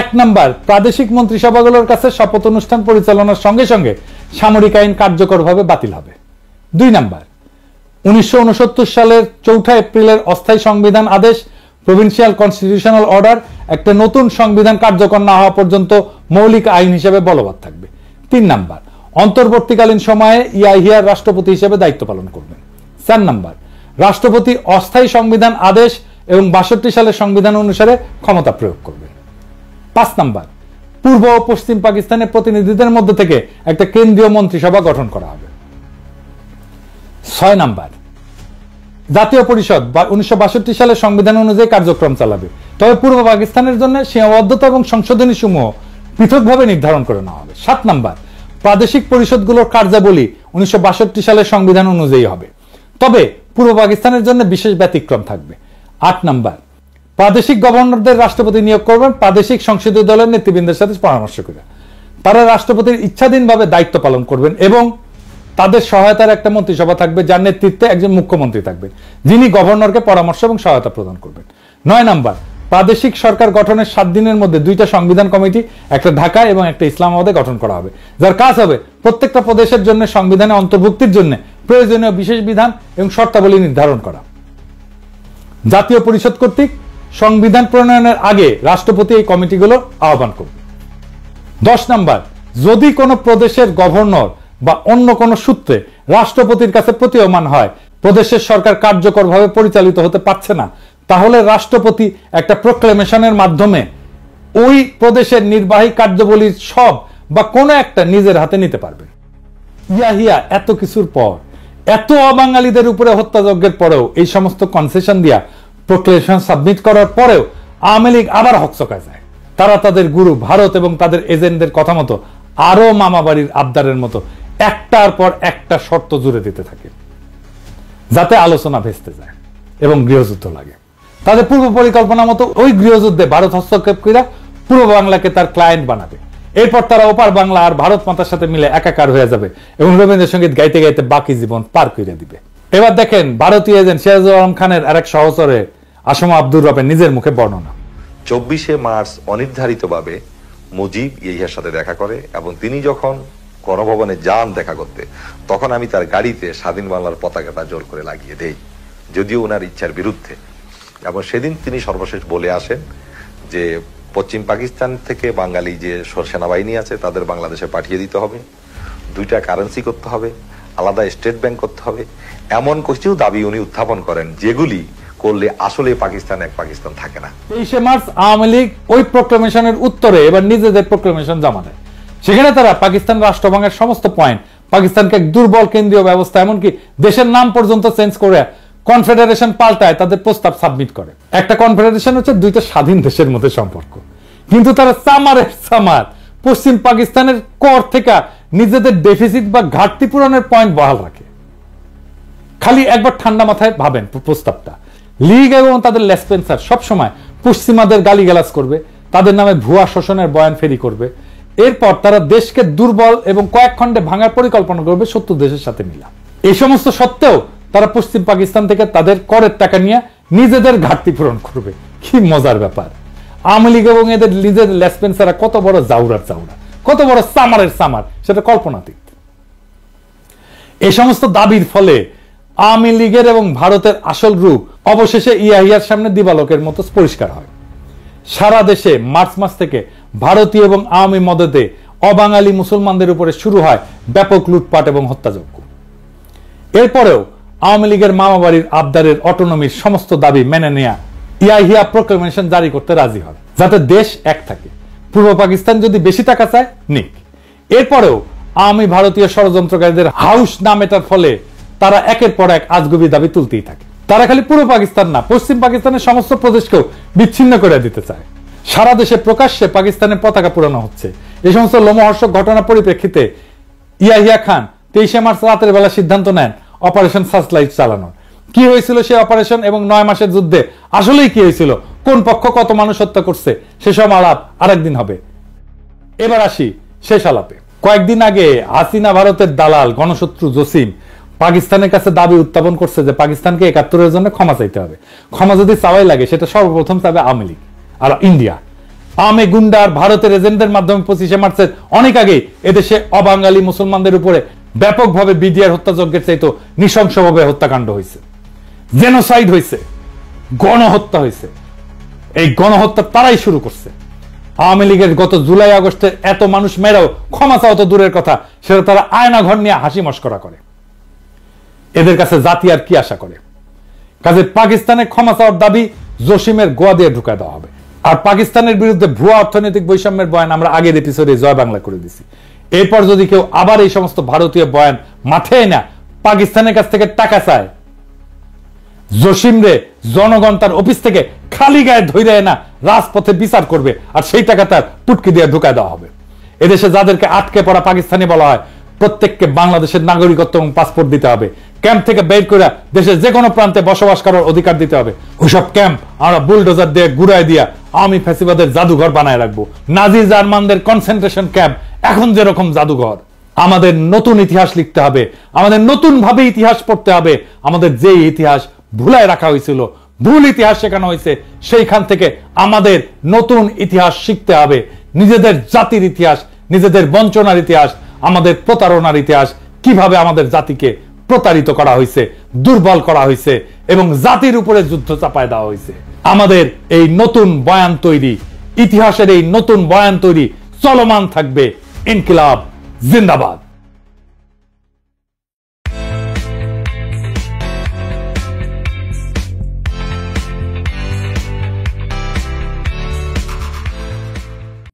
1 নাম্বার, প্রাদেশিক মন্ত্রিসভাগুলোর কাছে শপথ অনুষ্ঠান পরিচালনার সঙ্গে সঙ্গে সামরিক আইন কার্যকরভাবে বাতিল হবে। 2 নাম্বার, 1969 সালের 4 এপ্রিলের অস্থায়ী সংবিধান আদেশ, প্রভিন্সিয়াল কনস্টিটিউশনাল অর্ডার একটা নতুন সংবিধান কার্যকর না হওয়া পর্যন্ত মৌলিক আইন হিসেবে বলবৎ থাকবে। 3 নাম্বার, অন্তর্বর্তীকালীন সময়ে ইয়াহিয়া রাষ্ট্রপতি হিসেবে দায়িত্ব পালন করবেন। 4 নাম্বার, রাষ্ট্রপতি অস্থায়ী সংবিধান আদেশ এবং 62 সালের সংবিধান অনুসারে ক্ষমতা প্রয়োগ করবেন। 5 নাম্বার, পূর্ব ও পশ্চিম পাকিস্তানের প্রতিনিধিদের মধ্যে থেকে একটা কেন্দ্রীয় মন্ত্রিসভা গঠন করা হবে। 6 নাম্বার, জাতীয় পরিষদ 1962 সালের সংবিধান অনুযায়ী কার্যক্রম চালাবে। তবে পূর্ব পাকিস্তানের জন্য সীমাবদ্ধতা এবং সংশোধনী সমূহ পৃথকভাবে নির্ধারণ করে নেওয়া হবে। 7 নাম্বার, প্রাদেশিক পরিষদগুলোর কার্যাবলী 1962 সালের সংবিধান অনুযায়ী হবে, তবে পূর্ব পাকিস্তানের জন্য বিশেষ ব্যতিক্রম থাকবে। 8 নাম্বার, প্রাদেশিক গভর্নরদের রাষ্ট্রপতি নিয়োগ করবেন প্রাদেশিক সংসদীয় দলের নেতৃবৃন্দের সাথে পরামর্শ করে। তারা রাষ্ট্রপতির ইচ্ছাধীনভাবে দায়িত্ব পালন করবেন এবং তাদের সহায়তার একটা মন্ত্রিসভা থাকবে, যার নেতৃত্বে একজন মুখ্যমন্ত্রী থাকবেন, যিনি গভর্নরকে পরামর্শ এবং সহায়তা প্রদান করবেন। 9 নাম্বার, প্রাদেশিক সরকার গঠনের 7 দিনের মধ্যে 2টা সংবিধান কমিটি, একটা ঢাকা এবং একটা ইসলামাবাদে গঠন করা হবে, যার কাজ হবে প্রত্যেকটা প্রদেশের জন্য সংবিধানে অন্তর্ভুক্তির জন্য প্রয়োজনীয় বিশেষ বিধান এবং শর্তাবলী নির্ধারণ করা। জাতীয় পরিষদ কর্তৃক সংবিধান প্রণয়নের আগে রাষ্ট্রপতি এই কমিটিগুলো আহ্বান করবে। 10 নাম্বার, যদি কোনো প্রদেশের গভর্নর বা অন্য কোনো সূত্রে রাষ্ট্রপতির কাছে প্রতীয়মান হয় প্রদেশের সরকার কার্যকরভাবে পরিচালিত হতে পারছে না, তাহলে রাষ্ট্রপতি একটা প্রোক্লেমেশনের মাধ্যমে ওই প্রদেশের নির্বাহী কার্যাবলীর সব বা কোনো একটা নিজের হাতে নিতে পারবে। ইয়াহিয়া এত কিছুর পর, এত অবাঙালিদের উপরে হত্যাযজ্ঞের পরেও, এই সমস্ত কনসেশন দিয়া প্রোক্লেমেশন সাবমিট করার পরেও আওয়ামী লীগ আবার হকচকায় যায়। তারা তাদের গুরু ভারত এবং তাদের এজেন্টদের কথা মতো আরো মামাবাড়ির আবদারের মতো একটার পর একটা শর্ত জুড়ে দিতে থাকে, যাতে আলোচনা ভেস্তে যায় এবং গৃহযুদ্ধ লাগে। তাদের পূর্ব পরিকল্পনা মতো ওই গৃহযুদ্ধে ভারত হস্তক্ষেপ করে পূর্ব বাংলাকে তার ক্লায়েন্ট বানাবে। এরপর তারা ওপার বাংলা আর ভারত মাতার সাথে মিলে একাকার হয়ে যাবে এবং রবীন্দ্রসঙ্গীত গাইতে গাইতে বাকি জীবন পার করে দিবে। এবার দেখেন ভারতীয় এজেন্ট সিরাজুল আলম খানের আরেক সহচরে আসমা আব্দুর রবের নিজের মুখে বর্ণনা। 24শে মার্চ অনির্ধারিতভাবে মুজিব ইয়াহিয়ার সাথে দেখা করে এবং তিনি যখন গণভবনে যান দেখা করতে, তখন আমি তার গাড়িতে স্বাধীন বাংলার পতাকাটা জোর করে লাগিয়ে দেই, যদিও ওনার ইচ্ছার বিরুদ্ধে। এবং সেদিন তিনি সর্বশেষ বলে আসেন যে পশ্চিম পাকিস্তান থেকে বাঙালি যে সেনাবাহিনী আছে তাদের বাংলাদেশে পাঠিয়ে দিতে হবে, 2টা কারেন্সি করতে হবে, আলাদা স্টেট ব্যাংক করতে হবে, এমন কিছু দাবি উনি উত্থাপন করেন যেগুলি করলে আসলে পাকিস্তান এক পাকিস্তান থাকে না। 23শে মার্চ আওয়ামী লীগ ওই প্রোক্লেমেশনের উত্তরে এবার নিজেদের প্রোক্লেমেশন জমা দেয়। সেখানে তারা পাকিস্তান রাষ্ট্রভাঙের সমস্ত পয়েন্ট, পাকিস্তানকে এক দুর্বল কেন্দ্রীয় ব্যবস্থা, এমনকি দেশের নাম পর্যন্ত চেঞ্জ করে কনফেডারেশন পাল্টায় তাদের প্রস্তাব সাবমিট করে। একটা কনফেডারেশন হচ্ছে 2টা স্বাধীন দেশের মধ্যে সম্পর্ক, কিন্তু তারা সামার পশ্চিম পাকিস্তানের কর থেকে নিজেদের ডেফিসিট বা ঘাটতি পূরণের পয়েন্ট বহাল রাখে। খালি একবার ঠান্ডা মাথায় ভাবেন প্রস্তাবটা। লীগ এবং তাদের লেসপেন্সার সবসময় পশ্চিমাদের গালিগালাজ করবে, তাদের নামে ভুয়া শোষণের বয়ান ফেরি করবে, এরপর তারা দেশকে দুর্বল এবং কয়েক খণ্ডে ভাঙার পরিকল্পনা করবে শত্রু দেশের সাথে মিলা। এই সমস্ত সত্ত্বেও তারা পশ্চিম পাকিস্তান থেকে তাদের করের টাকা নিয়ে নিজেদের ঘাটতি পূরণ করবে। কি মজার ব্যাপার! আওয়ামী লীগ এবং এদের নিজের লেসপেন্সাররা কত বড় জাউরার জাউরা, কত বড় সামারের সামার, সেটা কল্পনাতীত। এই সমস্ত দাবির ফলে আওয়ামী লীগের এবং ভারতের আসল রূপ অবশেষে ইয়াহিয়ার সামনে দিবালোকের মতো পরিষ্কার হয়। সারা দেশে মার্চ মাস থেকে ভারতীয় এবং আওয়ামী মদতে অবাঙালি মুসলমানদের উপরে শুরু হয় ব্যাপক লুটপাট এবং হত্যাযজ্ঞ। এরপরেও আওয়ামী লীগের মামাবাড়ির আবদারের অটোনমির সমস্ত দাবি মেনে নেয়া ইয়াহিয়া প্রোক্লেমেশন জারি করতে রাজি হয়, যাতে দেশ এক থাকে। পূর্ব পাকিস্তান যদি বেশি টাকা চায় নিক। এরপরেও আওয়ামী ভারতীয় ষড়যন্ত্রকারীদের হাউস না মেটার ফলে তারা একের পর এক আজগুবি দাবি তুলতেই থাকে। তারা খালি পূর্ব পাকিস্তান না, পশ্চিম পাকিস্তানের সমস্ত প্রদেশকেও বিচ্ছিন্ন করে দিতে চায়। সারা দেশে প্রকাশ্যে পাকিস্তানের পতাকা পুরানো হচ্ছে। এই সমস্ত লোমহর্ষক ঘটনার পরিপ্রেক্ষিতে ইয়াহিয়া খান 23শে মার্চ রাতের বেলা সিদ্ধান্ত নেন অপারেশন সার্চলাইট চালানোর। কি হয়েছিল সেই অপারেশন এবং 9 মাসের যুদ্ধে আসলেই কি হয়েছিল, কোন পক্ষ কত মানুষ হত্যা করছে, সেসব আলাপ আরেকদিন হবে। এবার আসি শেষ আলাপে। কয়েকদিন আগে হাসিনা ভারতের দালাল গণশত্রু জসিম পাকিস্তানের কাছে দাবি উত্থাপন করছে যে পাকিস্তানকে 71-এর জন্য ক্ষমা চাইতে হবে। ক্ষমা যদি চাওয়াই লাগে সেটা সর্বপ্রথম চাবে আওয়ামী লীগ আর ইন্ডিয়া। আওয়ামী গুন্ডার ভারতের এজেন্টদের মাধ্যমে 25শে মার্চের অনেক আগেই এদেশে অবাঙালি মুসলমানদের উপরে ব্যাপকভাবে বিডিআর হত্যাযজ্ঞের চাইতো নৃশংসভাবে হত্যাকাণ্ড হয়েছে, জেনোসাইড হয়েছে, গণহত্যা হয়েছে। এই গণহত্যা তারাই শুরু করছে। আওয়ামী লীগের গত জুলাই আগস্টে এত মানুষ মেরাও ক্ষমা চাওয়া তো দূরের কথা, সেটা তারা আয়না ঘর নিয়ে হাসি মস্করা করে। এদের কাছে জাতি আর কি আশা করে? কাজে পাকিস্তানে ক্ষমা চাওয়ার দাবি জসিমের গোয়া দিয়ে ঢুকায় দেওয়া হবে। আর পাকিস্তানের বিরুদ্ধে ভুয়া অর্থনৈতিক বৈষম্যের বয়ান আমরা আগের এপিসোডে জয় বাংলা করে দিছি। এরপর যদি কেউ আবার এই সমস্ত ভারতীয় বয়ান মাথায় না পাকিস্তানের কাছ থেকে টাকা চায়, জসিমরে জনগণ তার অফিস থেকে খালি গায়ে ধরে না রাজপথে বিচার করবে, আর সেই টাকা তার পুটকি দিয়ে ঢুকায় দেওয়া হবে। এদেশে যাদেরকে আটকে পড়া পাকিস্তানি বলা হয়, প্রত্যেককে বাংলাদেশের নাগরিকত্ব এবং পাসপোর্ট দিতে হবে। ক্যাম্প থেকে বের করে দেশের যে কোনো প্রান্তে বসবাস করার অধিকার দিতে হবে। ওইসব ক্যাম্প আমরা বুলডোজার দিয়ে ঘুরাই দিয়া আওয়ামী ফ্যাসিবাদের জাদুঘর বানায় রাখবো। নাজি জার্মানদের কনসেন্ট্রেশন ক্যাম্প এখন যেরকম জাদুঘর। আমাদের নতুন ইতিহাস লিখতে হবে, আমাদের নতুন ভাবে ইতিহাস পড়তে হবে। আমাদের যে ইতিহাস ভুলায় রাখা হয়েছিল, ভুল ইতিহাস শেখানো হয়েছে, সেইখান থেকে আমাদের নতুন ইতিহাস শিখতে হবে। নিজেদের জাতির ইতিহাস, নিজেদের বঞ্চনার ইতিহাস, আমাদের প্রতারণার ইতিহাস, কিভাবে আমাদের জাতিকে প্রতারিত করা হয়েছে, দুর্বল করা হয়েছে এবং জাতির উপরে যুদ্ধ চাপায় দেওয়া হয়েছে। আমাদের এই নতুন বয়ান তৈরি, ইতিহাসের এই নতুন বয়ান তৈরি চলমান থাকবে। ইনকিলাব জিন্দাবাদ।